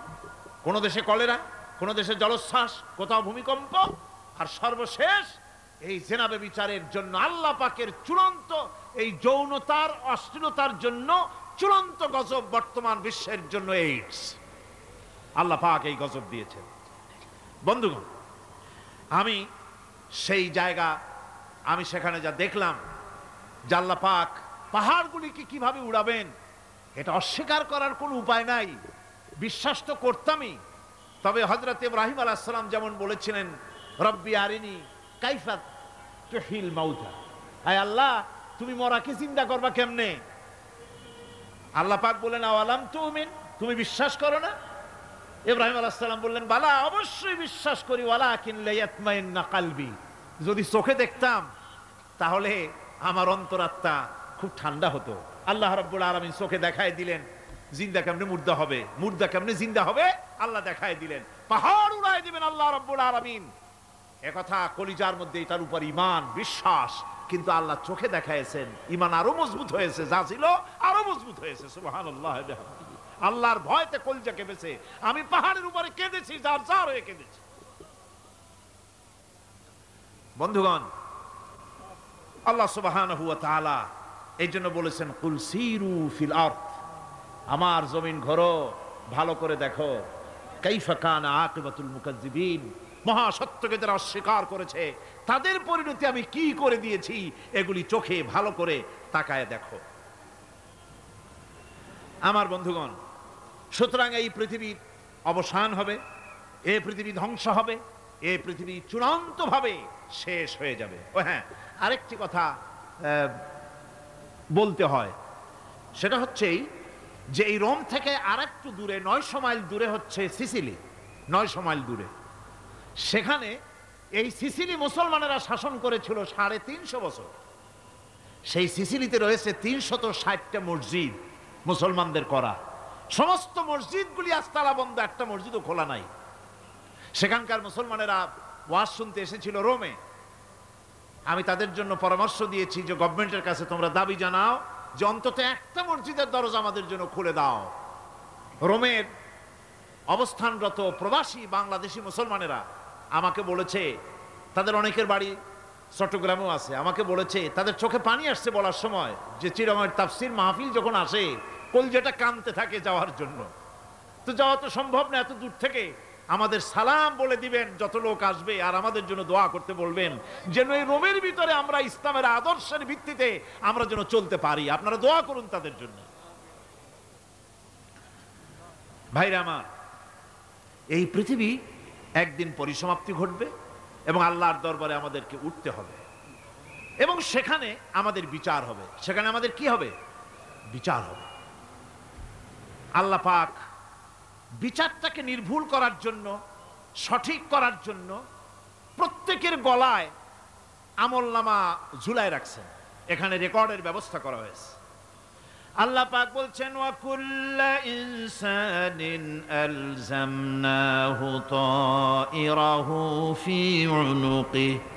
কোন দেশে কলেরা, কোন দেশে জলোচ্ছ্বাস, কোথাও ভূমিকম্প, আর সর্বশেষ এই জেনা ব্যভিচারের জন্য আল্লাহ পাকের চূড়ান্ত, এই যৌনতার অশ্লীলতার জন্য চূড়ান্ত গজব বর্তমান বিশ্বের জন্য এইডস। আল্লাহ পাক এই গজব দিয়েছেন। বন্ধুগণ, আমি সেই জায়গা, আমি সেখানে যা দেখলাম যে আল্লাহ পাক পাহাড়গুলিকে কিভাবে উড়াবেন, এটা অস্বীকার করার কোনো উপায় নাই। বিশ্বাস তো করতামই। তবে হযরত ইব্রাহিম আলাইহিস সালাম যেমন বলেছিলেন, রব্বি আরিনি কাইফা তুহিল মাউতা, আয় আল্লাহ তুমি মরাকে জিন্দা করবা কেমনে? আল্লাহ পাক বলেন, আওয়ালাম তুমিন, তুমি বিশ্বাস করো না? ইব্রাহিম আলাইহিস সালাম বললেন, বালা, অবশ্যই বিশ্বাস করি, ওয়ালাকিন লিয়াতমাইন্না কলবি, যদি চোখে দেখতাম তাহলে আমার অন্তরাত্মা খুব ঠান্ডা হতো। আল্লাহ রাব্বুল আলামিন চোখে দেখায় দিলেন জিন্দা কেমনে মুর্দা হবে, মুর্দা কেমনে জিন্দা হবে, আল্লাহ দেখায় দিলেন। পাহাড় উড়ায় দিবেন আল্লাহ রাব্বুল আলামিন। একথা কলিজার মধ্যে এটার উপর ঈমান বিশ্বাস, কিন্তু আল্লাহ চোখে দেখাইছেন, ঈমান আরো মজবুত হয়েছে, যা ছিল আরো মজবুত হয়েছে। সুবহানাল্লাহ। আল্লাহর ভয়তে কলিজা কেঁপেছে। আমি পাহাড়ের উপরে কেঁদেছি, যার যার হয়ে কেঁদেছি। বন্ধুগণ, আল্লাহ সুবহানাহু ওয়া তাআলা এই জন্য বলেছেন, কুল সিরু ফিল আরদ, আমার জমিন ঘোরো, ভালো করে দেখো, কাইফা কানা আকিবাতুল মুকাজ্জিবিন, মহাসত্যকে যারা অস্বীকার করেছে তাদের পরিণতি আমি কি করে দিয়েছি, এগুলি চোখে ভালো করে তাকায় দেখো। আমার বন্ধুগণ, সুতরাং এই পৃথিবীর অবসান হবে, এই পৃথিবী ধ্বংস হবে, এই পৃথিবী চূড়ান্তভাবে শেষ হয়ে যাবে। ও হ্যাঁ, আরেকটি কথা বলতে হয়, সেটা হচ্ছে যে এই রোম থেকে আর একটু দূরে 900 মাইল দূরে হচ্ছে সিসিলি, 900 মাইল দূরে। সেখানে এই সিসিলি মুসলমানেরা শাসন করেছিল 350 বছর। সেই সিসিলিতে রয়েছে 360টা মসজিদ মুসলমানদের করা। সমস্ত মসজিদগুলি আজ তালা বন্ধ, একটা মসজিদও খোলা নাই। সেখানকার মুসলমানেরা ওয়াজ শুনতে এসেছিল রোমে। আমি তাদের জন্য পরামর্শ দিয়েছি যে গভর্নমেন্টের কাছে তোমরা দাবি জানাও যে অন্তত একটা মসজিদের দরজা আমাদের জন্য খুলে দাও। রোমের অবস্থানরত প্রবাসী বাংলাদেশি মুসলমানেরা আমাকে বলেছে, তাদের অনেকের বাড়ি চট্টগ্রামেও আছে, আমাকে বলেছে তাদের চোখে পানি আসছে বলার সময় যে চিরঙের তাফসির মাহফিল যখন আসে কলজেটা কানতে থাকে যাওয়ার জন্য। তো যাওয়া তো সম্ভব না এত দূর থেকে, আমাদের সালাম বলে দিবেন যত লোক আসবে, আর আমাদের জন্য দোয়া করতে বলবেন যেন এই রোমের ভিতরে আমরা ইসলামের আদর্শের ভিত্তিতে আমরা যেন চলতে পারি। আপনারা দোয়া করুন তাদের জন্য। ভাইরা আমার, এই পৃথিবী একদিন পরিসমাপ্তি ঘটবে এবং আল্লাহর দরবারে আমাদেরকে উঠতে হবে এবং সেখানে আমাদের বিচার হবে। সেখানে আমাদের কি হবে? বিচার হবে। আল্লাহ পাক বিচারটাকে নির্ভুল করার জন্য, সঠিক করার জন্য প্রত্যেকের গলায় আমলনামা ঝুলায় রাখছেন। এখানে রেকর্ডের ব্যবস্থা করা হয়েছে। আল্লাহ পাক বলছেন ওয়া কুল্লা ইনসানিন আলজামনাহু তাইরাহু ফি উনুকিহি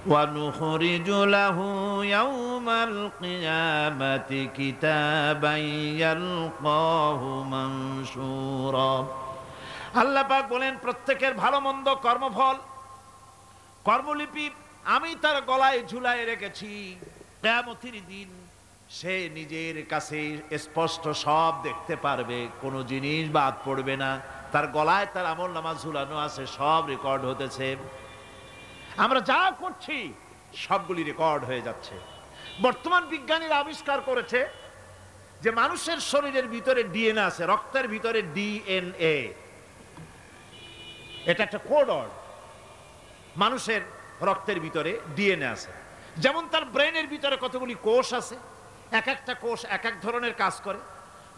ওয়া নুখরিজু লাহু ইয়াওমাল কিয়ামাতি কিতাবান ইয়ালকাহু মানশুরা। আল্লাহ পাক বলেন প্রত্যেকের ভালো মন্দ কর্মফল, কর্মলিপি আমি তার গলায় ঝুলায় রেখেছি। কিয়ামতের দিন সে নিজের কাছে স্পষ্ট সব দেখতে পারবে, কোনো জিনিস বাদ পড়বে না। তার গলায় তার আমলনামা ঝুলানো আছে, সব রেকর্ড হতেছে। আমরা যা করছি সবগুলি রেকর্ড হয়ে যাচ্ছে। বর্তমান বিজ্ঞানীরা আবিষ্কার করেছে যে মানুষের শরীরের ভিতরে ডিএনএ আছে, রক্তের ভিতরে ডিএনএ। এটা একটা কোড ওয়ার্ড। মানুষের রক্তের ভিতরে ডিএনএ আছে। যেমন তার ব্রেনের ভিতরে কতগুলি কোষ আছে, এক একটা কোষ এক এক ধরনের কাজ করে,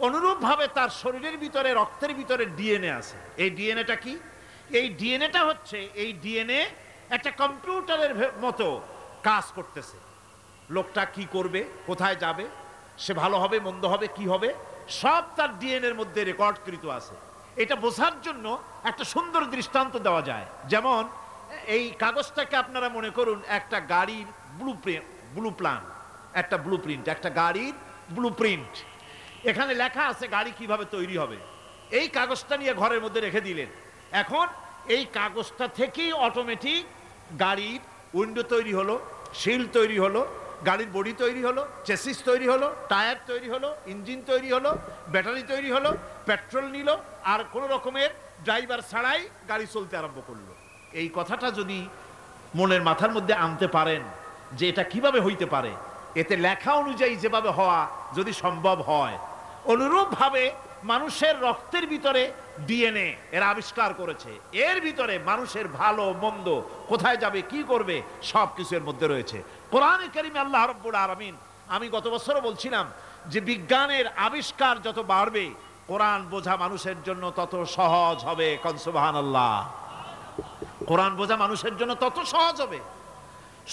অনুরূপভাবে তার শরীরের ভিতরে রক্তের ভিতরে ডিএনএ আছে। এই ডিএনএটা কি? এই ডিএনএটা হচ্ছে, এই ডিএনএ একটা কম্পিউটারের মতো কাজ করতেছে। লোকটা কি করবে, কোথায় যাবে, সে ভালো হবে মন্দ হবে কি হবে, সব তার ডিএনএর মধ্যে রেকর্ডকৃত আছে। এটা বোঝার জন্য একটা সুন্দর দৃষ্টান্ত দেওয়া যায়। যেমন এই কাগজটাকে আপনারা মনে করুন একটা গাড়ির একটা ব্লুপ্রিন্ট, একটা গাড়ির ব্লুপ্রিন্ট। এখানে লেখা আছে গাড়ি কিভাবে তৈরি হবে। এই কাগজটা নিয়ে ঘরের মধ্যে রেখে দিলেন। এখন এই কাগজটা থেকেই অটোমেটিক গাড়ির উইন্ডো তৈরি হলো, শিল তৈরি হলো, গাড়ির বডি তৈরি হলো, চেসিস তৈরি হলো, টায়ার তৈরি হলো, ইঞ্জিন তৈরি হলো, ব্যাটারি তৈরি হলো, পেট্রোল নিল, আর কোনো রকমের ড্রাইভার ছাড়াই গাড়ি চলতে আরম্ভ করলো। এই কথাটা যদি মনের মাথার মধ্যে আনতে পারেন যে এটা কিভাবে হইতে পারে, এতে লেখা অনুযায়ী যেভাবে হওয়া যদি সম্ভব হয়, অনুরূপভাবে মানুষের রক্তের ভিতরে ডিএনএ এরা আবিষ্কার করেছে। এর ভিতরে মানুষের ভালো মন্দ, কোথায় যাবে কি করবে, সব কিছু এর মধ্যে রয়েছে। কোরআনে কারিমে আল্লাহ রাব্বুল আলামিন, আমি গত বছরও বলছিলাম যে বিজ্ঞানের আবিষ্কার যত বাড়বে কোরআন বোঝা মানুষের জন্য তত সহজ হবে। কোন সুবহানাল্লাহ। কোরআন বোঝা মানুষের জন্য তত সহজ হবে।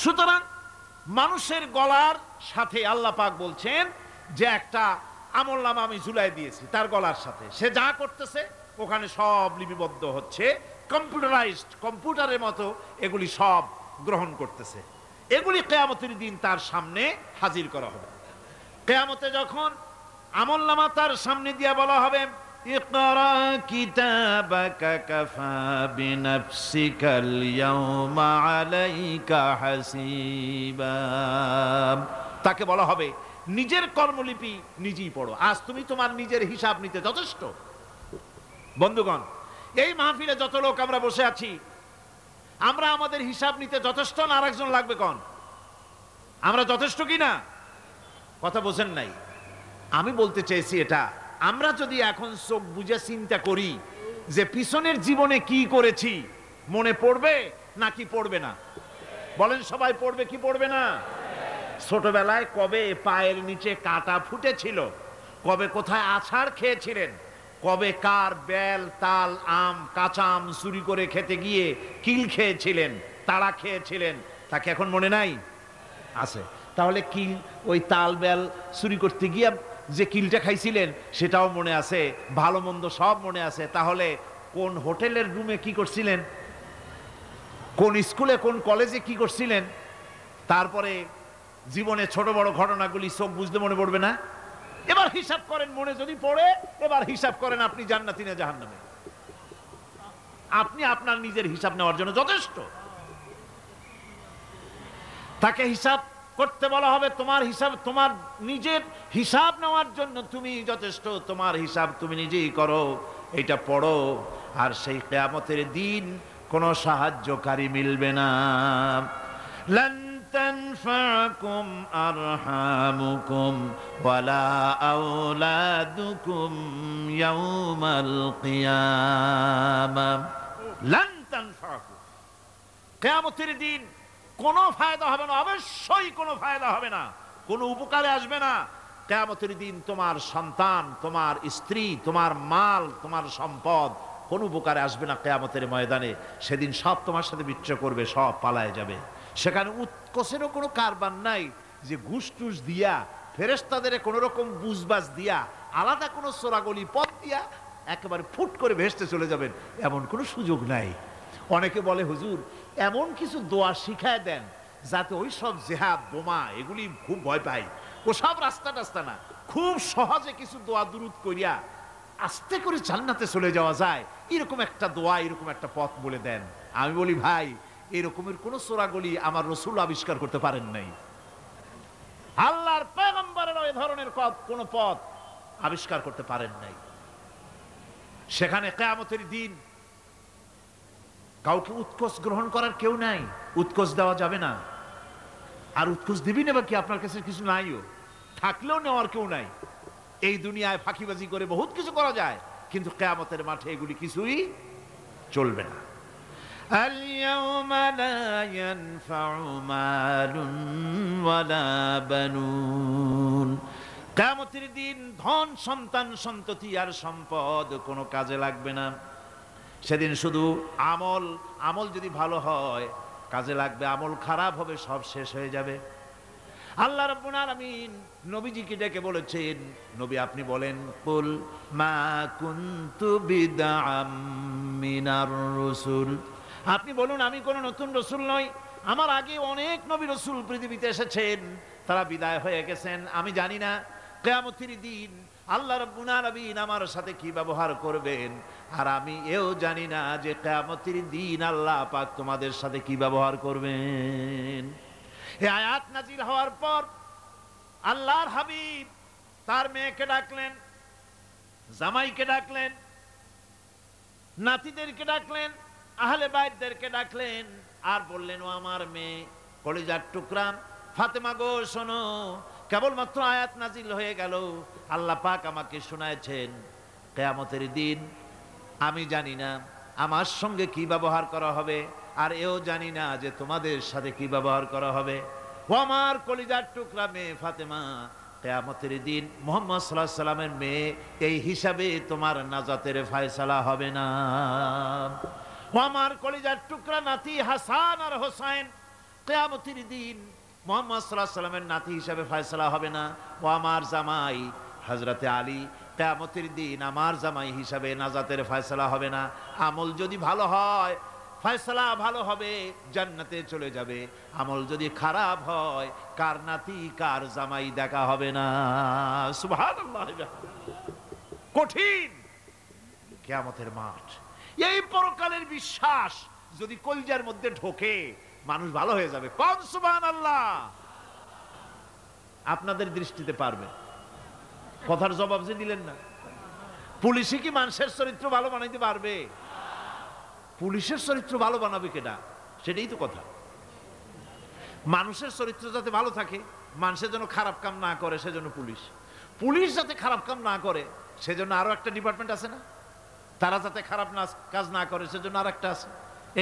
সুতরাং মানুষের গলার সাথে আল্লাহ পাক বলছেন যে একটা আমলনামা আমি ঝুলাই দিয়েছি তার গলার সাথে, সে যা করতেছে ওখানে সব লিপিবদ্ধ হচ্ছে, কম্পিউটারাইজড, কম্পিউটারের মতো এগুলি সব গ্রহণ করতেছে। এগুলি কিয়ামতের দিন তার সামনে হাজির করা হবে। কিয়ামতে যখন আমলনামা তার সামনে দিয়ে বলা হবে ইকরা কিতাবাকা কাফা বিনাফসিকাল ইয়াওমা আলাইকা হাসিবা, তাকে বলা হবে নিজের কর্মলিপি নিজেই পড়ো, আজ তুমি তোমার নিজের হিসাব নিতে যথেষ্ট। বন্ধুগণ, এই মাহফিলে যত লোক আমরা বসে আছি, আমরা আমাদের হিসাব নিতে যথেষ্ট না আরেকজন লাগবে? কোন আমরা যথেষ্ট কি না? কথা বোঝেন নাই। আমি বলতে চেয়েছি এটা, আমরা যদি এখন চোখ বুঝে চিন্তা করি যে পিছনের জীবনে কি করেছি, মনে পড়বে নাকি পড়বে না? বলেন সবাই, পড়বে কি পড়বে না? ছোটবেলায় কবে পায়ের নিচে কাঁটা ফুটেছিল, কবে কোথায় আছাড় খেয়েছিলেন, কবে কার বেল, তাল, আম, কাঁচা আম চুরি করে খেতে গিয়ে কিল খেয়েছিলেন, তাড়া খেয়েছিলেন, তাকে এখন মনে নাই? আছে। তাহলে কিল, ওই তাল বেল চুরি করতে গিয়ে যে কিলটা খাইছিলেন সেটাও মনে আছে, ভালো মন্দ সব মনে আছে। তাহলে কোন হোটেলের রুমে কি করছিলেন, কোন স্কুলে কোন কলেজে কি করছিলেন, তারপরে জীবনে ছোট বড় ঘটনাগুলি চোখ বুঝতে মনে পড়বে না? এবার হিসাব করেন, মনে যদি পড়ে এবার হিসাব করেন আপনি জান্নাতি না জাহান্নামে। আপনি আপনার নিজের হিসাব নেওয়ার জন্য যথেষ্ট। তাকে হিসাব করতে বলা হবে, তোমার হিসাব, তোমার নিজের হিসাব নেওয়ার জন্য তুমি যথেষ্ট, তোমার হিসাব তুমি নিজেই করো, এটা পড়ো। আর সেই কিয়ামতের দিন কোনো সাহায্যকারী মিলবে না। লান তানফাকুম আরহামুকুম ওয়ালা আওলাদুকুম ইয়াউমাল কিয়ামাহ। লান তানফাকুম, কিয়ামতের দিন কোনো ফায়দা হবে না, অবশ্যই কোনো ফায়দা হবে না, কোনো উপকারে আসবে না। কিয়ামতের দিন তোমার সন্তান, তোমার স্ত্রী, তোমার মাল, তোমার সম্পদ কোনো উপকারে আসবে না কিয়ামতের ময়দানে। সেদিন সব তোমার সাথে বিচ্ছেদ করবে, সব পালায় যাবে। সেখানে উৎকোষেরও কোনো কারবার নাই যে ঘুষ টুস দিয়া, ফেরেশতাদের কোনো রকম বুঝবাজ দিয়া, আলাদা কোনো চোরাগলি পথ দিয়া একেবারে ফুট করে ভেসতে চলে যাবেন, এমন কোনো সুযোগ নাই। অনেকে বলে হুজুর এমন কিছু দোয়া শিখায় দেন যাতে ওই সব জেহাদ বোমা এগুলি খুব ভয় পাই, ওসব রাস্তা টাস্তা না, খুব সহজে কিছু দোয়া দুরুদ করিয়া আস্তে করে জান্নাতে চলে যাওয়া যায়, এরকম একটা দোয়া, এরকম একটা পথ বলে দেন। আমি বলি ভাই, এরকমের কোন চোরাগলি আমার রাসূল আবিষ্কার করতে পারেন নাই, আল্লাহর পয়গম্বরের ওই ধরনের কোন পথ আবিষ্কার করতে পারেন নাই। সেখানে কিয়ামতের দিন কাউকে উৎকোষ গ্রহণ করার কেউ নাই, উৎকোষ দেওয়া যাবে না। আর উৎকোষ দিবি না বা কি, আপনার কাছে কিছু নাইও, থাকলেও নেওয়ার কেউ নাই। এই দুনিয়ায় ফাঁকিবাজি করে বহুত কিছু করা যায়, কিন্তু কিয়ামতের মাঠে এগুলি কিছুই চলবে না। আল-ইয়াওমা লা ইয়ানফাউ মালুন ওয়ালা বানুন, কিয়ামতের দিন ধন, সন্তান, সন্ততি আর সম্পদ কোনো কাজে লাগবে না। সেদিন শুধু আমল, আমল যদি ভালো হয় কাজে লাগবে, আমল খারাপ হবে সব শেষ হয়ে যাবে। আল্লাহ রাব্বুল আলামিন নবীজিকে ডেকে বলেছেন, নবী আপনি বলেন, কুল মা কুনতু বিদআম মিনার রাসূল, আপনি বলুন আমি কোন নতুন রাসূল নই, আমার আগে অনেক নবী রাসূল পৃথিবীতে এসেছেন, তারা বিদায় হয়ে গেছেন। আমি জানি না কিয়ামতের দিন আল্লাহ রাব্বুল আলামিন আমার সাথে কি ব্যবহার করবেন, আর আমি এও জানি না যে কিয়ামতের দিন আল্লাহ পাক তোমাদের সাথে কি ব্যবহার করবেন। এই আয়াত নাজিল হওয়ার পর আল্লাহর হাবিব তার মেয়েকে ডাকলেন, জামাইকে ডাকলেন, নাতিদেরকে ডাকলেন, আহলে বাইতদেরকে ডাকলেন, আর বললেন, ও আমার মেয়ে, কলিজার টুকরা ফাতেমা গো শোনো, কেবলমাত্র আয়াত নাজিল হয়ে গেল, আল্লাহ পাক আমাকে শোনায়ছেন কিয়ামতের দিন আমি জানি না আমার সঙ্গে কি ব্যবহার করা হবে, আর এও জানি না যে তোমাদের সাথে কি ব্যবহার করা হবে। ও আমার কলিজার টুকরা মেয়ে ফাতেমা, কিয়ামতের দিন মুহাম্মদ সাল্লাল্লাহু আলাইহি সাল্লামের মেয়ে, এই হিসাবে তোমার নাজাতের ফয়সালা হবে না। ও আমার কলিজার টুকরা নাতি হাসান আর হোসাইন, কিয়ামতের দিন মুহাম্মদ সাল্লাল্লাহু আলাইহি সাল্লামের নাতি হিসাবে ফয়সালা হবে না। ও আমার জামাই হযরতে আলী, কিয়ামতের দিন আমার জামাই হিসাবে নাজাতের ফয়সালা হবে না। আমল যদি ভালো হয় ফয়সালা ভালো হবে, জান্নাতে চলে যাবে। আমল যদি খারাপ হয় কার নাতি কার জামাই দেখা হবে না। সুবহানাল্লাহ, কঠিন কিয়ামতের মাঠ। এই পরকালের বিশ্বাস যদি কলিজার মধ্যে ঢোকে মানুষ ভালো হয়ে যাবে। কোন সুবহানাল্লাহ। আপনাদের দৃষ্টিতে পারবে, কথার জবাব যে দিলেন না। পুলিশে কি মানুষের চরিত্র ভালো বানাইতে পারবে? পুলিশের চরিত্র ভালো বানাবে কেডা? সেটাই তো কথা। মানুষের চরিত্র যাতে ভালো থাকে, মানুষের জন্য খারাপ কাম না করে, সেজন্য পুলিশ। পুলিশ যাতে খারাপ কাম না করে সেজন্য আরো একটা ডিপার্টমেন্ট আছে না? তারা যাতে খারাপ কাজ না করে সেজন্য আর একটা আছে।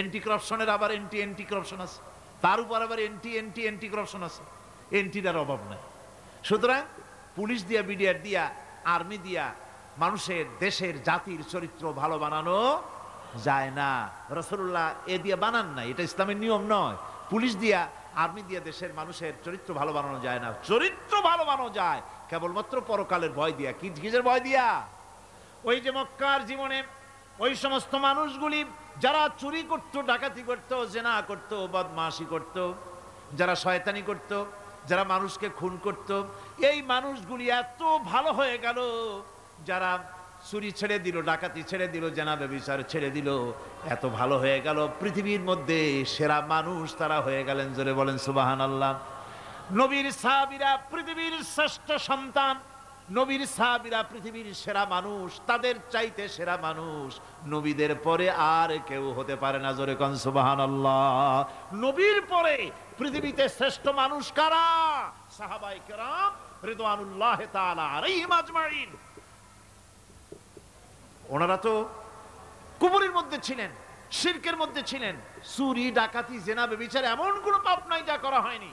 এন্টি করাপশনের আবার এন্টি করাপশন আছে, তার উপর আবার এন্টি করাপশন আছে। এন্টিটার অভাব নাই। সুতরাং পুলিশ দিয়া, বিডিআর দিয়া আর্মি দিয়া মানুষের, দেশের, জাতির চরিত্র ভালো বানানো যায় না। রাসূলুল্লাহ এ দিয়ে বানান নাই, এটা ইসলামের নিয়ম নয়। পুলিশ দিয়া, আর্মি দিয়া দেশের মানুষের চরিত্র ভালো বানানো যায় না। চরিত্র ভালো বানানো যায় কেবলমাত্র পরকালের ভয় দিয়া। কিসের ভয় দিয়া? ওই যে মক্কার জীবনে ওই সমস্ত মানুষগুলি যারা চুরি করত, ডাকাতি করত, জেনা করত, বদমাশি করত, যারা শয়তানি করত, যারা মানুষকে খুন করত, এই মানুষগুলি এত ভালো হয়ে গেল, যারা চুরি ছেড়ে দিল, ডাকাতি ছেড়ে দিল, জেনা ব্যভিচার ছেড়ে দিল, এত ভালো হয়ে গেল, পৃথিবীর মধ্যে সেরা মানুষ তারা হয়ে গেলেন। জোরে বলেন সুবহানাল্লাহ। নবীর সাহাবীরা পৃথিবীর শ্রেষ্ঠ সন্তান, নবীর সাহাবীরা পৃথিবীর সেরা মানুষ, তাদের চাইতে সেরা মানুষ নবীদের পরে আর কেউ হতে পারে না। জোরে কোন সুবহানাল্লাহ। নবীর পরে পৃথিবীতে শ্রেষ্ঠ মানুষ কারা? সাহাবায়ে কেরাম রিদওয়ানুল্লাহ তাআলা আলাইহিম আজমাইন। ওনারা তো কুফরের মধ্যে ছিলেন, শিরকের মধ্যে ছিলেন, চুরি, ডাকাতি, জেনা, ব্যভিচার এমন কোনো পাপ নাই যা করা হয়নি।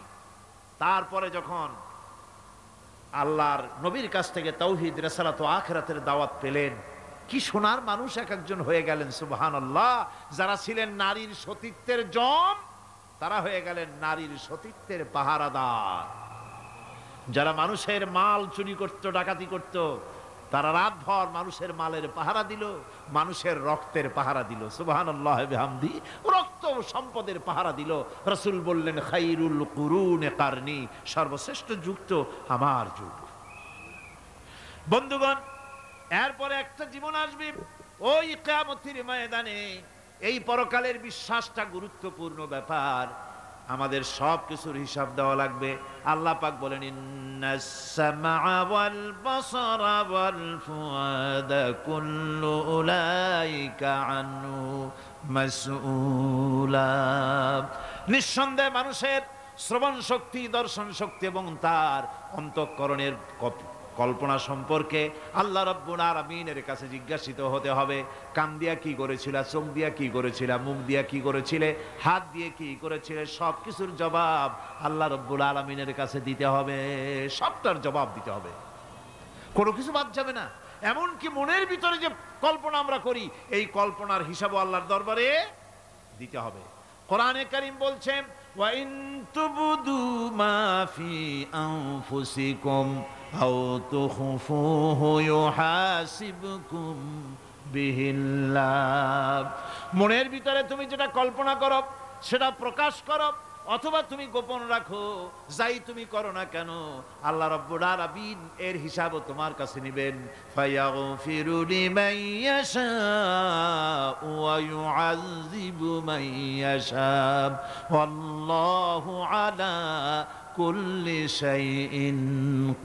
তারপরে যখন আল্লাহর নবীর কাছ থেকে তাওহীদ, রিসালাত ও আখিরাতের দাওয়াত পেলেন, কি সোনার মানুষ এক একজন হয়ে গেলেন। সুবহানাল্লাহ। যারা ছিলেন নারীর সতীত্বের জম, তারা হয়ে গেলেন নারীর সতীত্বের পাহারাদার। যারা মানুষের মাল চুরি করত, ডাকাতি করত, তারা রাতভর মানুষের মালের পাহারা দিল, মানুষের রক্তের পাহারা দিল। সুবহানাল্লাহ বিহামদি। রক্ত সম্পদের পাহারা দিল। রাসূল বললেন, খাইরুল কুরুনে কারনি, সর্বশ্রেষ্ঠ যুগ তো আমার যুগ। বন্ধুগণ, এরপরে একটা জীবন আসবে ওই কিয়ামতের ময়দানে। এই পরকালের বিশ্বাসটা গুরুত্বপূর্ণ ব্যাপার। আমাদের সব কিছুর হিসাব দেওয়া লাগবে। আল্লাহ পাক বলেন, ইন্নাস সামআ ওয়াল বাসারা ওয়াল ফুআদা কুল্লু উলাইকা আনহু মাসউলা। নিঃসন্দেহে মানুষের শ্রবণ শক্তি, দর্শন শক্তি এবং তার অন্তঃকরণের কল্পনা সম্পর্কে আল্লাহ রাব্বুল আলামিনের কাছে জিজ্ঞাসিত হতে হবে। কান দিয়া কি করেছিল, চোখ দিয়া কি করেছিল, মুখ দিয়া কি করেছিলে, হাত দিয়ে কি করেছিলে, সব কিছুর জবাব আল্লাহ রাব্বুল আলামিনের কাছে দিতে হবে। সবটার জবাব দিতে হবে, কোনো কিছু বাদ যাবে না। এমনকি মনের ভিতরে যে কল্পনা আমরা করি, এই কল্পনার হিসাবও আল্লাহর দরবারে দিতে হবে। কোরআনে কারীম বলছেন, ওয়া ইন তুবদু মা ফি আনফুসিকুম আও তুখফুহু ইউহাসিবকুম বিহিল্লাহ। মনের ভিতরে তুমি যেটা কল্পনা করো সেটা প্রকাশ করো, অথবা তুমি গোপন রাখো, যাই তুমি করো না কেন, আল্লাহ রাব্বুল আলামিন এর হিসাবও তোমার কাছে নেবেন। ফায়াগফিরু লিমান ইয়াশাউ ওয়া ইউআযযিবু মান ইয়াশাউ ওয়াল্লাহু আলা কুল্লি শাইইন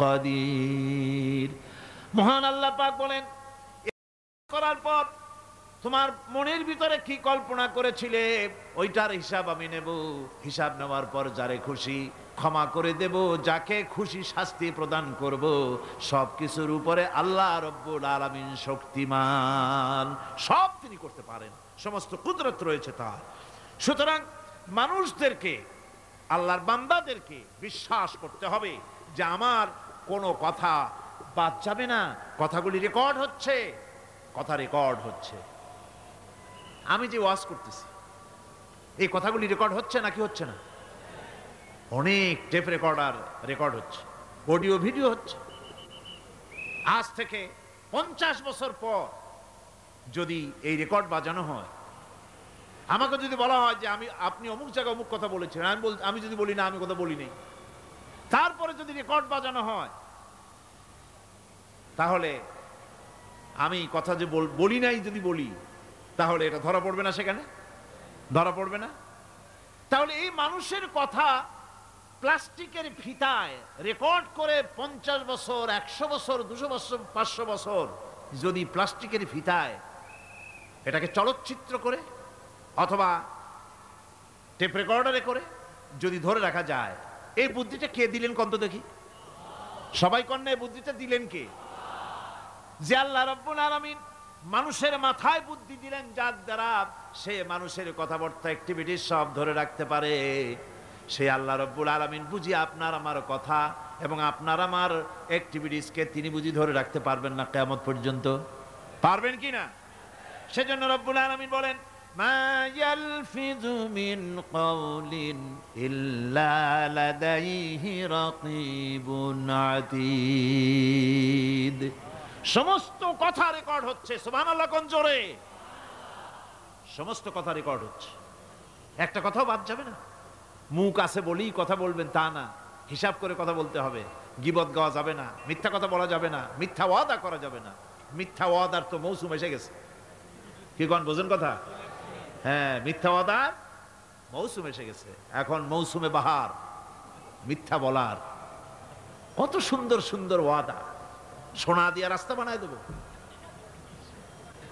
কাদির। মহান আল্লাহ পাক বলেন, করার পর তোমার মনের ভিতরে কি কল্পনা করেছিলে ওইটার হিসাব আমি নেব। হিসাব নেওয়ার পর যারে খুশি ক্ষমা করে দেব, যাকে খুশি শাস্তি প্রদান করব। সব কিছুর উপরে আল্লাহ রব্বুল আলামিন শক্তিমান, সব তিনি করতে পারেন, সমস্ত কুদরত রয়েছে তার। সুতরাং মানুষদেরকে, আল্লাহর বান্দাদেরকে বিশ্বাস করতে হবে যে আমার কোনো কথা বাদ যাবে না। কথাগুলি রেকর্ড হচ্ছে, কথা রেকর্ড হচ্ছে। আমি যে ওয়াজ করতেছি এই কথাগুলি রেকর্ড হচ্ছে নাকি হচ্ছে না? অনেক টেপ রেকর্ডার রেকর্ড হচ্ছে, অডিও ভিডিও হচ্ছে। আজ থেকে 50 বছর পর যদি এই রেকর্ড বাজানো হয়, আমাকে যদি বলা হয় যে আপনি অমুক জায়গায় অমুক কথা বলেছেন, আমি যদি বলি না আমি কথা বলি নাই, তারপরে যদি রেকর্ড বাজানো হয়, তাহলে আমি কথা যে বলি নাই যদি বলি, তাহলে এটা ধরা পড়বে না? সেখানে ধরা পড়বে না? তাহলে এই মানুষের কথা প্লাস্টিকের ফিতায় রেকর্ড করে 50 বছর, 100 বছর, 200 বছর, 500 বছর যদি প্লাস্টিকের ফিতায় এটাকে চলচ্চিত্র করে অথবা টেপ রেকর্ডারে করে যদি ধরে রাখা যায়, এই বুদ্ধিটা কে দিলেন কন্ত দেখি? সবাই কন্যা এই বুদ্ধিটা দিলেন কে? যে আল্লাহ রাব্বুল আলামিন মানুষের মাথায় বুদ্ধি দিলেন, যার দ্বারা সে মানুষের কথাবার্তা, অ্যাক্টিভিটি সব ধরে রাখতে পারে। সেই আল্লাহ রব্বুল আলামিন বুঝি আপনার আমার কথা এবং আপনার আমার অ্যাক্টিভিটিসকে তিনি বুঝি ধরে রাখতে পারবেন না কিয়ামত পর্যন্ত? পারবেন কি না? সেজন্য রব্বুল আলামিন বলেন, মা ইয়ালফিযু মিন কাওলিন ইল্লা লাদাইহি রাকীবুন আতীদ। সমস্ত কথা রেকর্ড হচ্ছে। সুবহানাল্লাহ কোন জোরে! সমস্ত কথা রেকর্ড হচ্ছে, একটা কথাও বাদ যাবে না। মুখ আছে বলেই কথা বলবেন তা না, হিসাব করে কথা বলতে হবে। গীবত গাওয়া যাবে না, মিথ্যা কথা বলা যাবে না, মিথ্যা ওয়াদা করা যাবে না। মিথ্যা ওয়াদার তো মৌসুম এসে গেছে। কি কোন বোঝেন কথা? হ্যাঁ, মিথ্যা ওয়াদার মৌসুম এসে গেছে। এখন মৌসুমে বাহার, মিথ্যা বলার। কত সুন্দর সুন্দর ওয়াদা, সোনা দিয়ে রাস্তা বানায় দেব।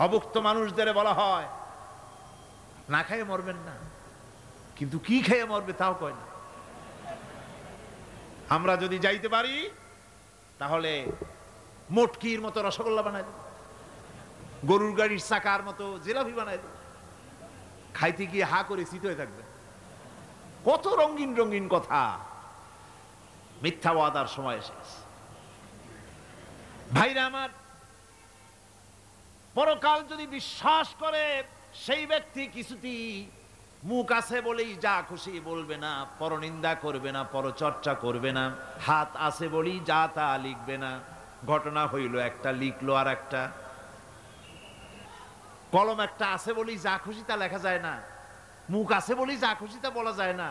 অভুক্ত মানুষদের বলা হয় না খেয়ে মরবেন না, কিন্তু কি খেয়ে মরবে তাও কয় না। আমরা যদি যাইতে পারি তাহলে মটকির মতো রসগোল্লা বানায় দেব, গরুর গাড়ির চাকার মতো জিলাপি বানায় দেব। খাইতে গিয়ে হা করে চিত হয়ে থাকবে। কত রঙিন রঙিন কথা। মিথ্যা ওয়াদার সময় শেষ। ভাইরা আমার, পরকাল যদি বিশ্বাস করে সেই ব্যক্তি কিছুতেই মুখ আছে বলেই যা খুশি বলবে না, পরনিন্দা করবে না, পরচর্চা করবে না, হাত আছে বলেই যা তা লিখবে না। ঘটনা হইল একটা, লিখলো আর একটা। কলম একটা আছে বলেই যা খুশি তা লেখা যায় না, মুখ আছে বলেই যা খুশি তা বলা যায় না,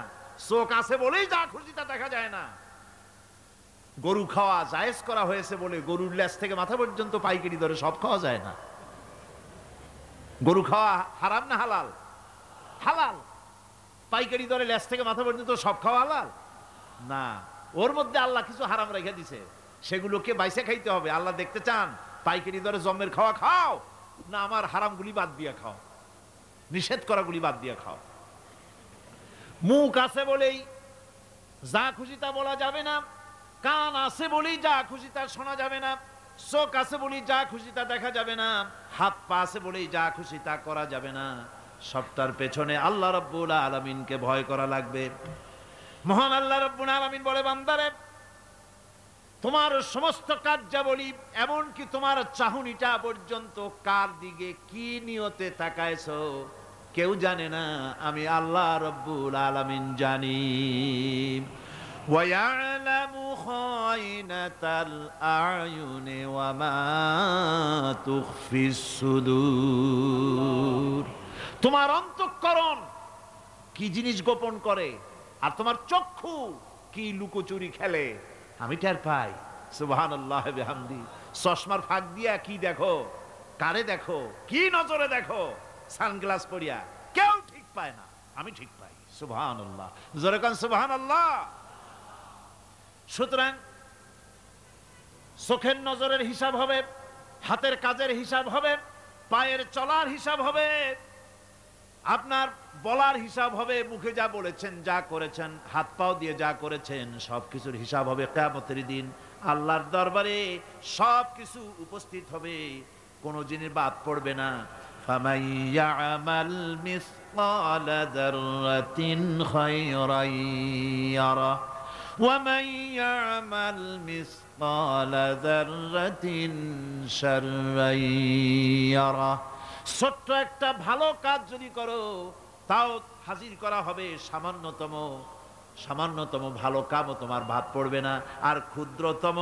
চোখ আছে বলেই যা খুশি তা দেখা যায় না। গরু খাওয়া জায়েজ করা হয়েছে বলে গরুর লেজ থেকে মাথা পর্যন্ত পাইকারি দরে সব খাওয়া যায় না। গরু খাওয়া হারাম না হালাল? হালাল। পাইকারি দরে লেজ থেকে মাথা পর্যন্ত সব খাওয়া হালাল না। ওর মধ্যে আল্লাহ কিছু হারাম রেখে দিছে, সেগুলোকে বাইসে খাইতে হবে। আল্লাহ দেখতে চান পাইকারি দরে জম্মের খাওয়া খাও না আমার হারামগুলি বাদ দিয়ে খাও, নিষেধ করাগুলি বাদ দিয়ে খাও। মুখ আছে বলেই যা খুশি তা বলা যাবে না, কান আছে বলেই যা খুশি তা শোনা যাবে না, চোখ আছে বলেই যা খুশি তা দেখা যাবে না, হাত পা আছে বলেই যা খুশি তা করা যাবে না। সবটার পেছনে আল্লাহ রাব্বুল আলামিনকে ভয় করা লাগবে। মহান আল্লাহ রাব্বুল আলামিন বলে, বান্দারে তোমার সমস্ত কার্যাবলী এমনকি তোমার চাহনিটা পর্যন্ত কার দিকে কি নিয়তে তাকায়ছো কেউ জানে না, আমি আল্লাহ রাব্বুল আলামিন জানি। وَيَعْلَمُ خَائِنَةَ الْأَعْيُنِ وَمَا تُخْفِي الصُّدُورُ। তোমার অন্তঃকরণ কি জিনিস গোপন করে আর তোমার চক্ষু কি লুকোচুরি খেলে আমি টের পাই। সুবহানাল্লাহ বিহামদি। চশমার ফাঁক দিয়া কি দেখো, কারে দেখো, কি নজরে দেখো, সানগ্লাস পরিয়া কেউ ঠিক পায় না, আমি ঠিক পাই। সুবহানাল্লাহ, জোরে কান সুবহানাল্লাহ। সুতরাং চোখের নজরের হিসাব হবে, হাতের কাজের হিসাব হবে, পায়ের চলার হিসাব হবে, আপনার বলার হিসাব হবে, মুখে যা বলেছেন, যা করেছেন, হাত পাও দিয়ে যা করেছেন সবকিছুর হিসাব হবে কিয়ামতের দিন। আল্লাহর দরবারে সবকিছু উপস্থিত হবে, কোনো জিনিস বাদ পড়বে না। ফামান ইয়ামাল মিসকালা যাররাতিন খায়রান ইয়ারা ওয়া মান ইয়ামাল মিসকালা যাররাতিন শাররান ইয়ারা। ছোট্ট একটা ভালো কাজ যদি করো তাও হাজির করা হবে সামান্যতম ভালো কামও তোমার বাদ পড়বে না। আর ক্ষুদ্রতম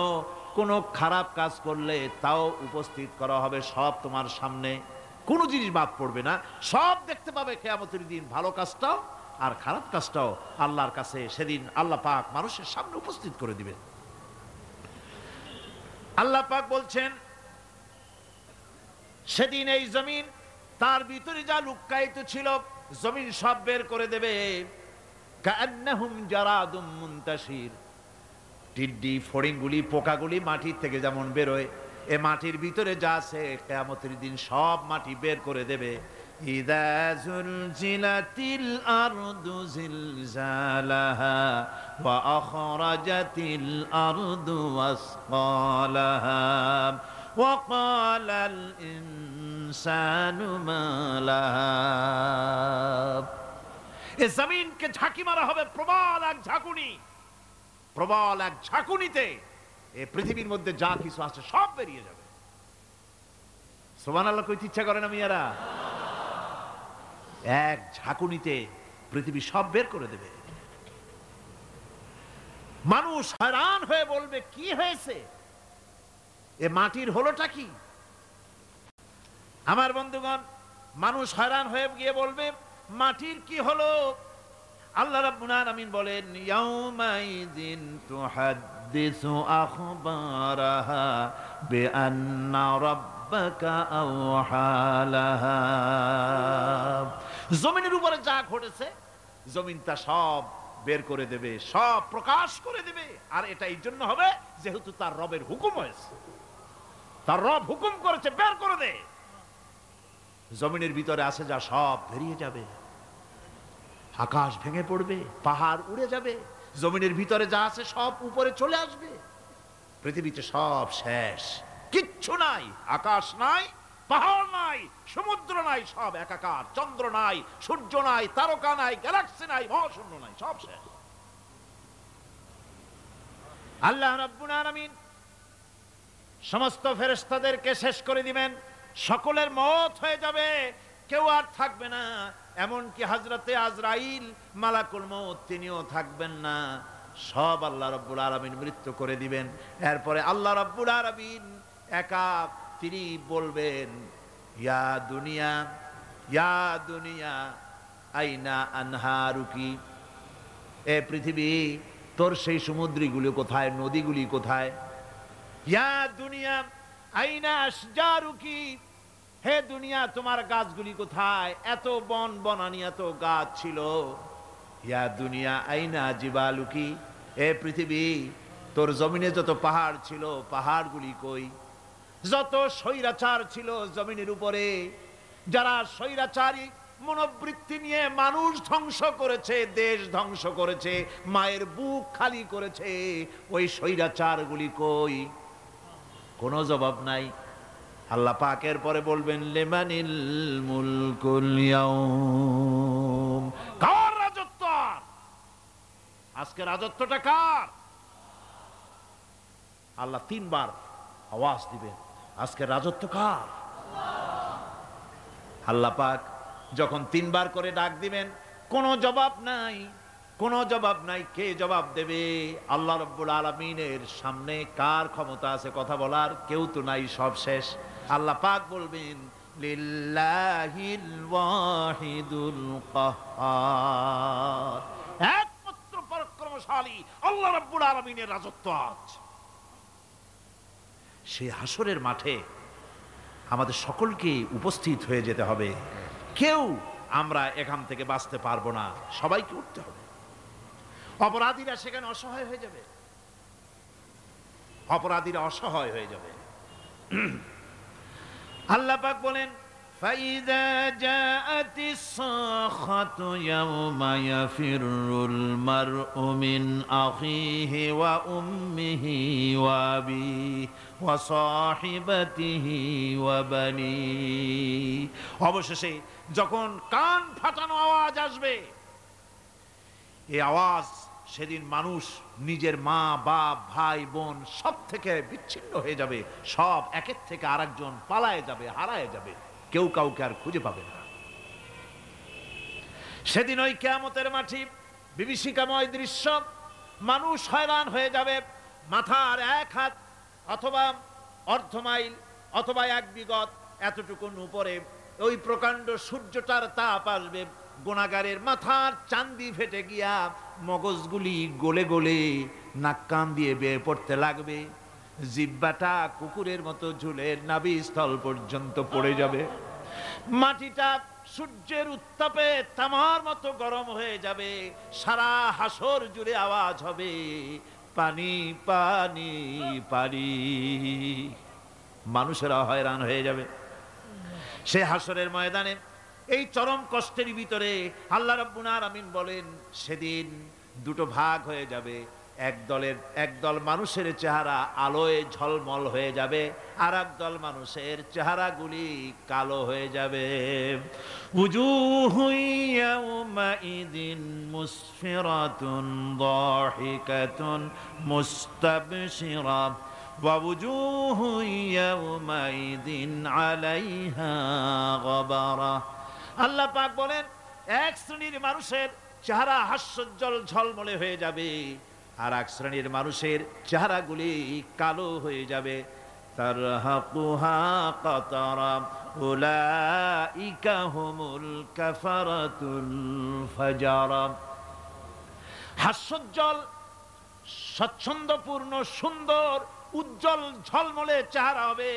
কোনো খারাপ কাজ করলে তাও উপস্থিত করা হবে, সব তোমার সামনে, কোনো জিনিস বাদ পড়বে না, সব দেখতে পাবে কিয়ামতের দিন। ভালো কাজটাও আর খারাপ কাজটাও আল্লাহর কাছে সেদিন আল্লাহ পাক মানুষের সামনে উপস্থিত করে দিবেন। আল্লাহ পাক বলছেন, সেদিন এই জমিন তার ভিতরে যা লুক্কায়িত ছিল জমিন সব বের করে দেবে। কান্নাহুম জারাদুম মুনতাশির। টিড্ডি, ফড়িংগুলি, পোকাগুলি মাটির থেকে যেমন বেরোয়, এ মাটির ভিতরে যা আছে কিয়ামতের দিন সব মাটি বের করে দেবে। ইযা যুলজিলাতিল আরদু জিলজালাহা ওয়া আখরাজাতিল আরদু আসকালাহা وقال الإنسان ما لها এ জমিনকে ঝাঁকি মারা হবে প্রবল এক ঝাঁকুনি, প্রবল এক ঝাঁকুনিতে এ পৃথিবীর মধ্যে যা কিছু আছে সব বেরিয়ে যাবে। সুবহানাল্লাহ কইতে ইচ্ছা করে না মিয়ারা? এক ঝাঁকুনিতে পৃথিবী সব বের করে দেবে। মানুষ হয়রান হয়ে বলবে কি হয়েছে, এ মাটির হলোটা কি? আমার বন্ধুগণ, মানুষ হয়রান হয়ে গিয়ে বলবে মাটির কি হলো? আল্লাহ রাব্বুল আলামিন বলেন ইয়াউমাইযিন তুহাদ্দিসু আখবারাহা বিআন্না রাব্বাকা আওহালাহা। জমিনের উপরে যা ঘটেছে জমিন তা সব বের করে দেবে, সব প্রকাশ করে দেবে। আর এটা এই জন্য হবে যেহেতু তার রবের হুকুম হয়েছে, তার রব হুকুম করেছে বের করে দে। জমিনের ভিতরে আছে যা সব বেরিয়ে যাবে, আকাশ ভেঙে পড়বে, পাহাড় উড়ে যাবে, জমিনের ভিতরে যা আছে সব উপরে চলে আসবে, পৃথিবীতে সব শেষ, কিচ্ছু নাই, আকাশ নাই, পাহাড় নাই, সমুদ্র নাই, সব একাকার, চন্দ্র নাই, সূর্য নাই, তারকা নাই, গ্যালাক্সি নাই, মহাশূন্য নাই, সব শেষ। আল্লাহ রাব্বুল আলামিন সমস্ত ফেরেশতাদেরকে শেষ করে দিবেন, সকলের মওত হয়ে যাবে, কেউ আর থাকবে না। এমনকি হযরতে আজরাইল মালাকুল মউত তিনিও থাকবেন না, সব আল্লাহ রাব্বুল আলামিন মৃত্যু করে দিবেন। এরপরে আল্লাহ রাব্বুল আলামিন একা তিনি বলবেন ইয়া দুনিয়া, ইয়া দুনিয়া আইনা আনহারুকি, এ পৃথিবী তোর সেই সমুদ্রগুলি কোথায়, নদীগুলি কোথায়? ইয়া দুনিয়া আইনা আশজারুকি, হে দুনিয়া তোমার গাছগুলি কোথায়? এত বন বনানি, এত গাছ ছিল। ইয়া দুনিয়া আইনা জিবালুকি, এ পৃথিবী তোর জমিনে যত পাহাড় ছিল পাহাড়গুলি কই? যত স্বৈরাচার ছিল জমিনের উপরে, যারা স্বৈরাচারী মনোবৃত্তি নিয়ে মানুষ ধ্বংস করেছে, দেশ ধ্বংস করেছে, মায়ের বুক খালি করেছে, ওই স্বৈরাচারগুলি কই? কোনো জবাব নাই। আল্লাহ পাকের পরে বলবেন লিমানিল মুলকুল ইয়াউম, কার রাজত্ব? আজকে রাজত্বটা কার? আল্লাহ তিনবার আওয়াজ দিবেন, আজকে রাজত্ব কার? আল্লাহ পাক যখন তিনবার করে ডাক দিবেন, কোনো জবাব নাই, কোনো জবাব নাই। কে জবাব দেবে? আল্লাহ রাব্বুল আলামিনের সামনে কার ক্ষমতা আছে কথা বলার? কেউ তো নাই, সব শেষ। আল্লাহ পাক বলবেন লিল্লাহিল ওয়াহিদুল কাহ্হার, একমাত্র পরাক্রমশালী আল্লাহ রাব্বুল আলামিনের রাজত্ব আজ। সেই হাসরের মাঠে আমাদের সকলকে উপস্থিত হয়ে যেতে হবে, কেউ আমরা এখান থেকে বাঁচতে পারবো না, সবাইকে উঠতে হবে। অপরাধীরা সেখানে অসহায় হয়ে যাবে, অপরাধীরা অসহায় হয়ে যাবে। আল্লাহ পাক বলেন ফাইযা জাআতিস সাখাতু ইয়াওমা ইয়াফিরুল মারউ মিন আখিহি ওয়া উম্মিহি ওয়া আবিহি ওয়া সাহিবাতিহি ওয়া বানিহি, অবশেষে যখন কান ফাটানো আওয়াজ আসবে, এই আওয়াজ সেদিন মানুষ নিজের মা বাপ ভাই বোন সব থেকে বিচ্ছিন্ন হয়ে যাবে, সব একের থেকে আরেকজন পালায়ে যাবে, হারায় যাবে, কেউ কাউকে আর খুঁজে পাবে না। সেদিন ওই কিয়ামতের মাঠে বিভীষিকাময় দৃশ্য, মানুষ হয়রান হয়ে যাবে। মাথার এক হাত অথবা অর্ধ মাইল অথবা এক বিগত এতটুকুন উপরে ওই প্রকাণ্ড সূর্যটার তাপ আসবে, গুনাহগারের মাথার চান্দি ফেটে গিয়া মগজগুলি গলে গলে নাক কান দিয়ে বের পড়তে লাগবে, জিহ্বাটা কুকুরের মতো ঝুলে নাভিস্থল পর্যন্ত পড়ে যাবে, মাটিটা সূর্যের উত্তাপে তামার মতো গরম হয়ে যাবে, সারা হাসর জুড়ে আওয়াজ হবে পানি পানি পানি। মানুষেরা হয়রান হয়ে যাবে সে হাসরের ময়দানে। এই চরম কষ্টের ভিতরে আল্লাহ রাব্বুল আলামিন বলেন সেদিন দুটো ভাগ হয়ে যাবে, একদল মানুষের চেহারা আলোয় ঝলমল হয়ে যাবে, আর একদল মানুষের চেহারাগুলি কালো হয়ে যাবে। উজুহু ইয়াউমাইযিন মুসফিরাতুন দাহিকাতুন মুস্তাবশিরা ওয়া উজুহু ইয়াউমাইযিন আলাইহা গাবারা। আল্লাহ পাক বলেন, এক শ্রেণীর মানুষের চেহারা হাস্যোজ্জ্বল ঝলমলে হয়ে যাবে, আর এক শ্রেণীর মানুষের চেহারাগুলি কালো হয়ে যাবে। তারহাকুহা কাতারা উলাইকা হুমুল কাফারাতুল ফাজারা। হাস্যোজ্জ্বল, স্বচ্ছন্দপূর্ণ, সুন্দর, উজ্জ্বল ঝলমলে চেহারা হবে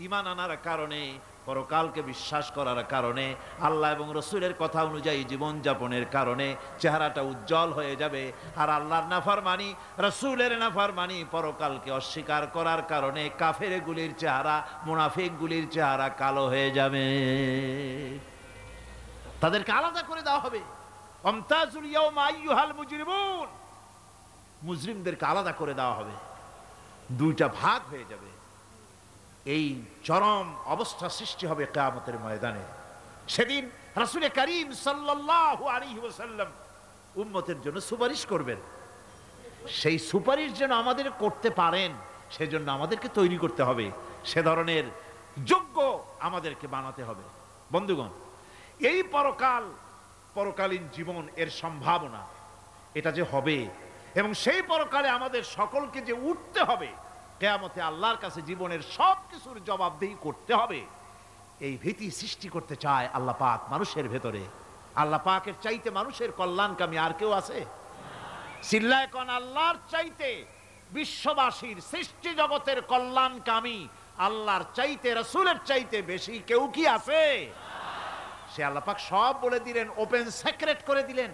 ঈমান আনার কারণে, পরকালকে বিশ্বাস করার কারণে, আল্লাহ এবং রসুলের কথা অনুযায়ী জীবনযাপনের কারণে চেহারাটা উজ্জ্বল হয়ে যাবে। আর আল্লাহর নাফরমানি, রসুলের নাফরমানি, পরকালকে অস্বীকার করার কারণে কাফেরগুলির চেহারা, মুনাফিকগুলির চেহারা কালো হয়ে যাবে। তাদেরকে আলাদা করে দেওয়া হবে। আমতাজুল ইয়াওমা আইয়ুহাল মুজরিমুন, মুজরিমদেরকে আলাদা করে দেওয়া হবে, দুইটা ভাগ হয়ে যাবে। এই চরম অবস্থা সৃষ্টি হবে কিয়ামতের ময়দানে। সেদিন রাসূল করিম সাল্লাল্লাহু আলাইহি ওয়াসাল্লাম উম্মতের জন্য সুপারিশ করবেন। সেই সুপারিশ যেন আমাদের করতে পারেন, সেজন্য আমাদেরকে তৈরি করতে হবে, সে ধরনের যোগ্য আমাদেরকে বানাতে হবে। বন্ধুগণ, এই পরকালীন জীবন, এর সম্ভাবনা, এটা যে হবে এবং সেই পরকালে আমাদের সকলকে যে উঠতে হবে, কিয়ামতে আল্লাহর কাছে জীবনের সব কিছুর জবাবদিহি করতে হবে, এই ভীতি সৃষ্টি করতে চায় আল্লাহ পাক মানুষের ভেতরে। আল্লাহ পাকের চাইতে মানুষের কল্যাণকামী আর কেউ আছে? চিল্লায় কোন আল্লাহর চাইতে, বিশ্ববাসীর সৃষ্টি জগতের কল্যাণকামী আল্লাহর চাইতে, রাসূলের চাইতে বেশি কেউ কি আছে? সে আল্লাহ পাক সব বলে দিলেন, ওপেন সিক্রেট করে দিলেন,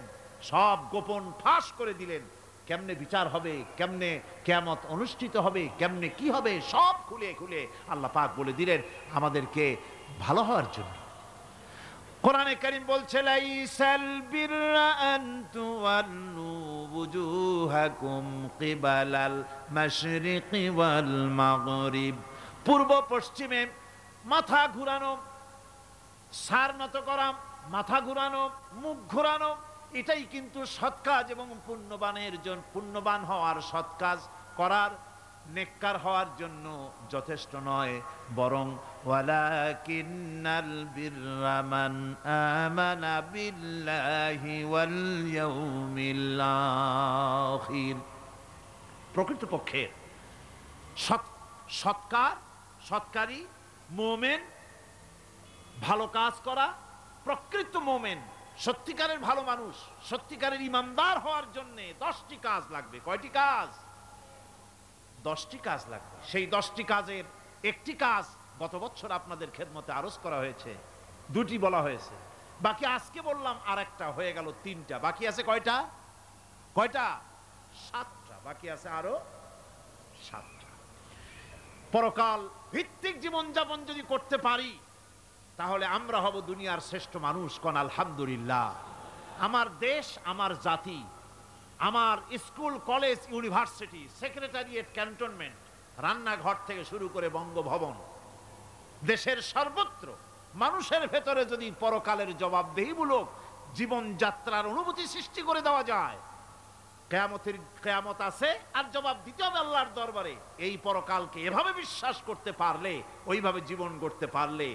সব গোপন ফাঁস করে দিলেন। কেমনে বিচার হবে, কেমনে কিয়ামত অনুষ্ঠিত হবে, কেমনে কি হবে, সব খুলে খুলে আল্লাহ পাক বলে দিলেন আমাদেরকে ভালো হওয়ার জন্য। কোরআনে কারীম বলছে, লাইসাল বিররা আন তুওয়াল্লু ওয়ুজুহাকুম কিবালাল মাশরিকি ওয়াল মাগরিব। পূর্ব পশ্চিমে মাথা ঘুরানো, সার নত করা, মাথা ঘুরানো, মুখ ঘুরানো, এটাই কিন্তু সৎ কাজ এবং পুণ্যবান হওয়ার, সৎ কাজ করার, নেককার হওয়ার জন্য যথেষ্ট নয়, বরং ওয়ালাকিন্নাল বিররা মান আমানা বিল্লাহি ওয়াল ইয়াউমিল আখির। প্রকৃতপক্ষে সৎকারী মুমিন, ভালো কাজ করা, প্রকৃত মুমিন, সত্যিকারের ভালো মানুষ, সত্যিকারের ইমানদার হওয়ার জন্য 10টি কাজ লাগবে। কয়টি কাজ? 10টি কাজ লাগবে। সেই 10টি কাজের একটি কাজ গত বছর আপনাদের খেদমতে আরজ করা হয়েছে, 2টি বলা হয়েছে, বাকি আজকে বললাম আর একটা, হয়ে গেল 3টা। বাকি আছে কয়টা? 7টা। বাকি আছে আরো 7টা। পরকাল ভিত্তিক জীবনযাপন যদি করতে পারি, তাহলে আমরা হব দুনিয়ার শ্রেষ্ঠ মানুষ। কোন আলহামদুলিল্লাহ। আমার দেশ, আমার জাতি, আমার school, college, university, secretariat, cantonment, রান্নাঘর থেকে শুরু করে বঙ্গভবন, দেশের সর্বত্র মানুষের ভেতরে যদি পরকালের জবাবদিহিমূলক জীবনযাত্রার অনুভূতি সৃষ্টি করে দেওয়া যায়, কিয়ামত আছে আর জবাব দিতে হবে আল্লাহর দরবারে। এই পরকালকে এভাবে বিশ্বাস করতে পারলে, ওইভাবে জীবন গড়তে পারলে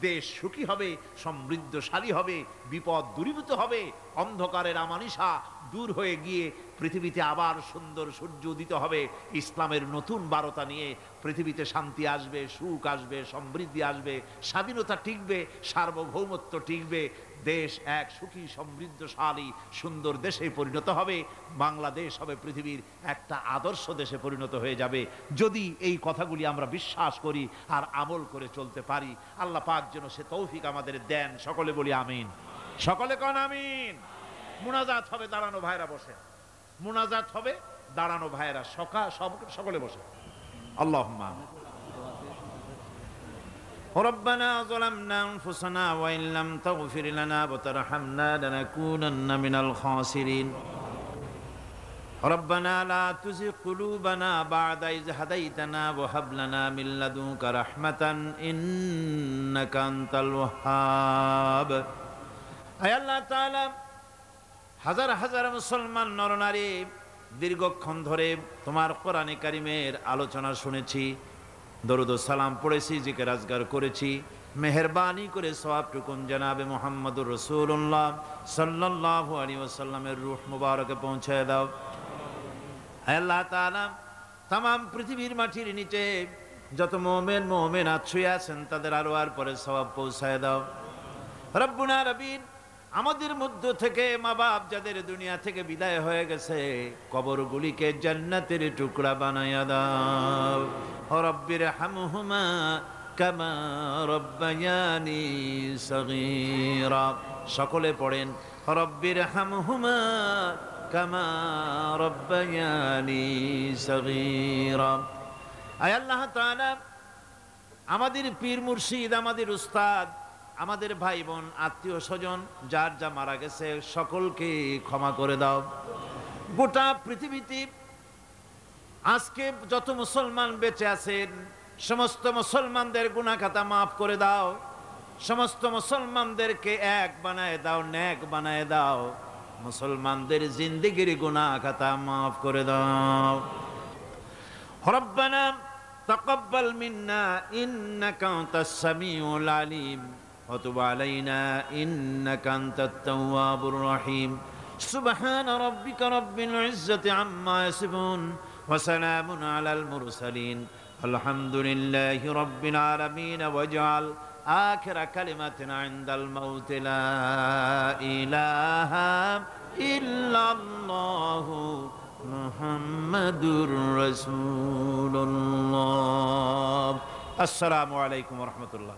দেশ সুখী হবে, সমৃদ্ধশালী হবে, বিপদ দূরীভূত হবে, অন্ধকারের আমানিশা দূর হয়ে গিয়ে পৃথিবীতে আবার সুন্দর সূর্য উদিত হবে। ইসলামের নতুন বার্তা নিয়ে পৃথিবীতে শান্তি আসবে, সুখ আসবে, সমৃদ্ধি আসবে, স্বাধীনতা টিকবে, সার্বভৌমত্ব টিকবে, দেশ এক সুখী সমৃদ্ধশালী সুন্দর দেশে পরিণত হবে। বাংলাদেশ হবে পৃথিবীর একটা আদর্শ দেশে পরিণত হয়ে যাবে, যদি এই কথাগুলি আমরা বিশ্বাস করি আর আমল করে চলতে পারি। আল্লাহ পাক যেন সে তৌফিক আমাদের দেন। সকলে বলি আমিন। সকলে কন আমিন। মুনাজাত হবে, দাঁড়ানো ভাইরা বসে, মুনাজাত হবে, দাঁড়ানো ভাইরা সকলে বসে। আল্লাহুম্মা ربنا ظلمنا أنفسنا وإن لم تغفر لنا وترحمنا لنكونن من الخاسرين ربنا لا تزغ قلوبنا بعد إذ هديتنا وهب لنا من لدنك رحمة إنك أنت الوهاب আয় আল্লাহ তাআলা হাজার হাজার মুসলমান নরনারী দীর্ঘক্ষণ ধরে তোমার কোরআনে কারিমের আলোচনা শুনেছি, দরুদ ও সালাম পড়েছি, জিকির আজগার করেছি। মেহেরবানি করে সওয়াবটুকুন জনাবে মুহাম্মদুর রাসূলুল্লাহ সাল্লাল্লাহু আলাইহি ওয়াসাল্লামের রূহ মুবারকে পৌঁছায় দাও। আয় আল্লাহ তাআলা তামাম পৃথিবীর মাটির নিচে যত মুমিন মুমিনাত শুয়ে আছেন তাদের আরওয়ার পরে সওয়াব পৌঁছায় দাও। রব্বুনা রবিন, আমাদের মধ্য থেকে মা বাপ যাদের দুনিয়া থেকে বিদায় হয়ে গেছে কবরগুলিকে জান্নাতের টুকরা বানায়া দাও। রব্বির হামহুমা কামা রব্বায়ানি সগীরা। সকলে পড়েন রব্বির হামহুমা কামা রব্বায়ানি সগীরা। আয় আল্লাহ তাআলা আমাদের পীর মুর্শিদ, আমাদের উস্তাদ, আমাদের ভাই বোন, আত্মীয় স্বজন যার যা মারা গেছে সকলকে ক্ষমা করে দাও। গোটা পৃথিবীতে আজকে যত মুসলমান বেঁচে আছেন সমস্ত মুসলমানদের গুনাহ খাতা মাফ করে দাও। সমস্ত মুসলমানদেরকে এক বানায় দাও, নেক বানায় দাও। মুসলমানদের জিন্দেগির গুনাহ খাতা মাফ করে দাও। রব্বানা তাকাব্বাল মিন্না ইন্নাকা আনতাস সামিউল আলিম وتب علينا إنك أنت التواب الرحيم سبحان ربك رب العزة عما يصفون وسلام على المرسلين الحمد لله رب العالمين واجعل آخر كلمتنا عند الموت لا إله إلا الله محمد رسول الله السلام عليكم ورحمة الله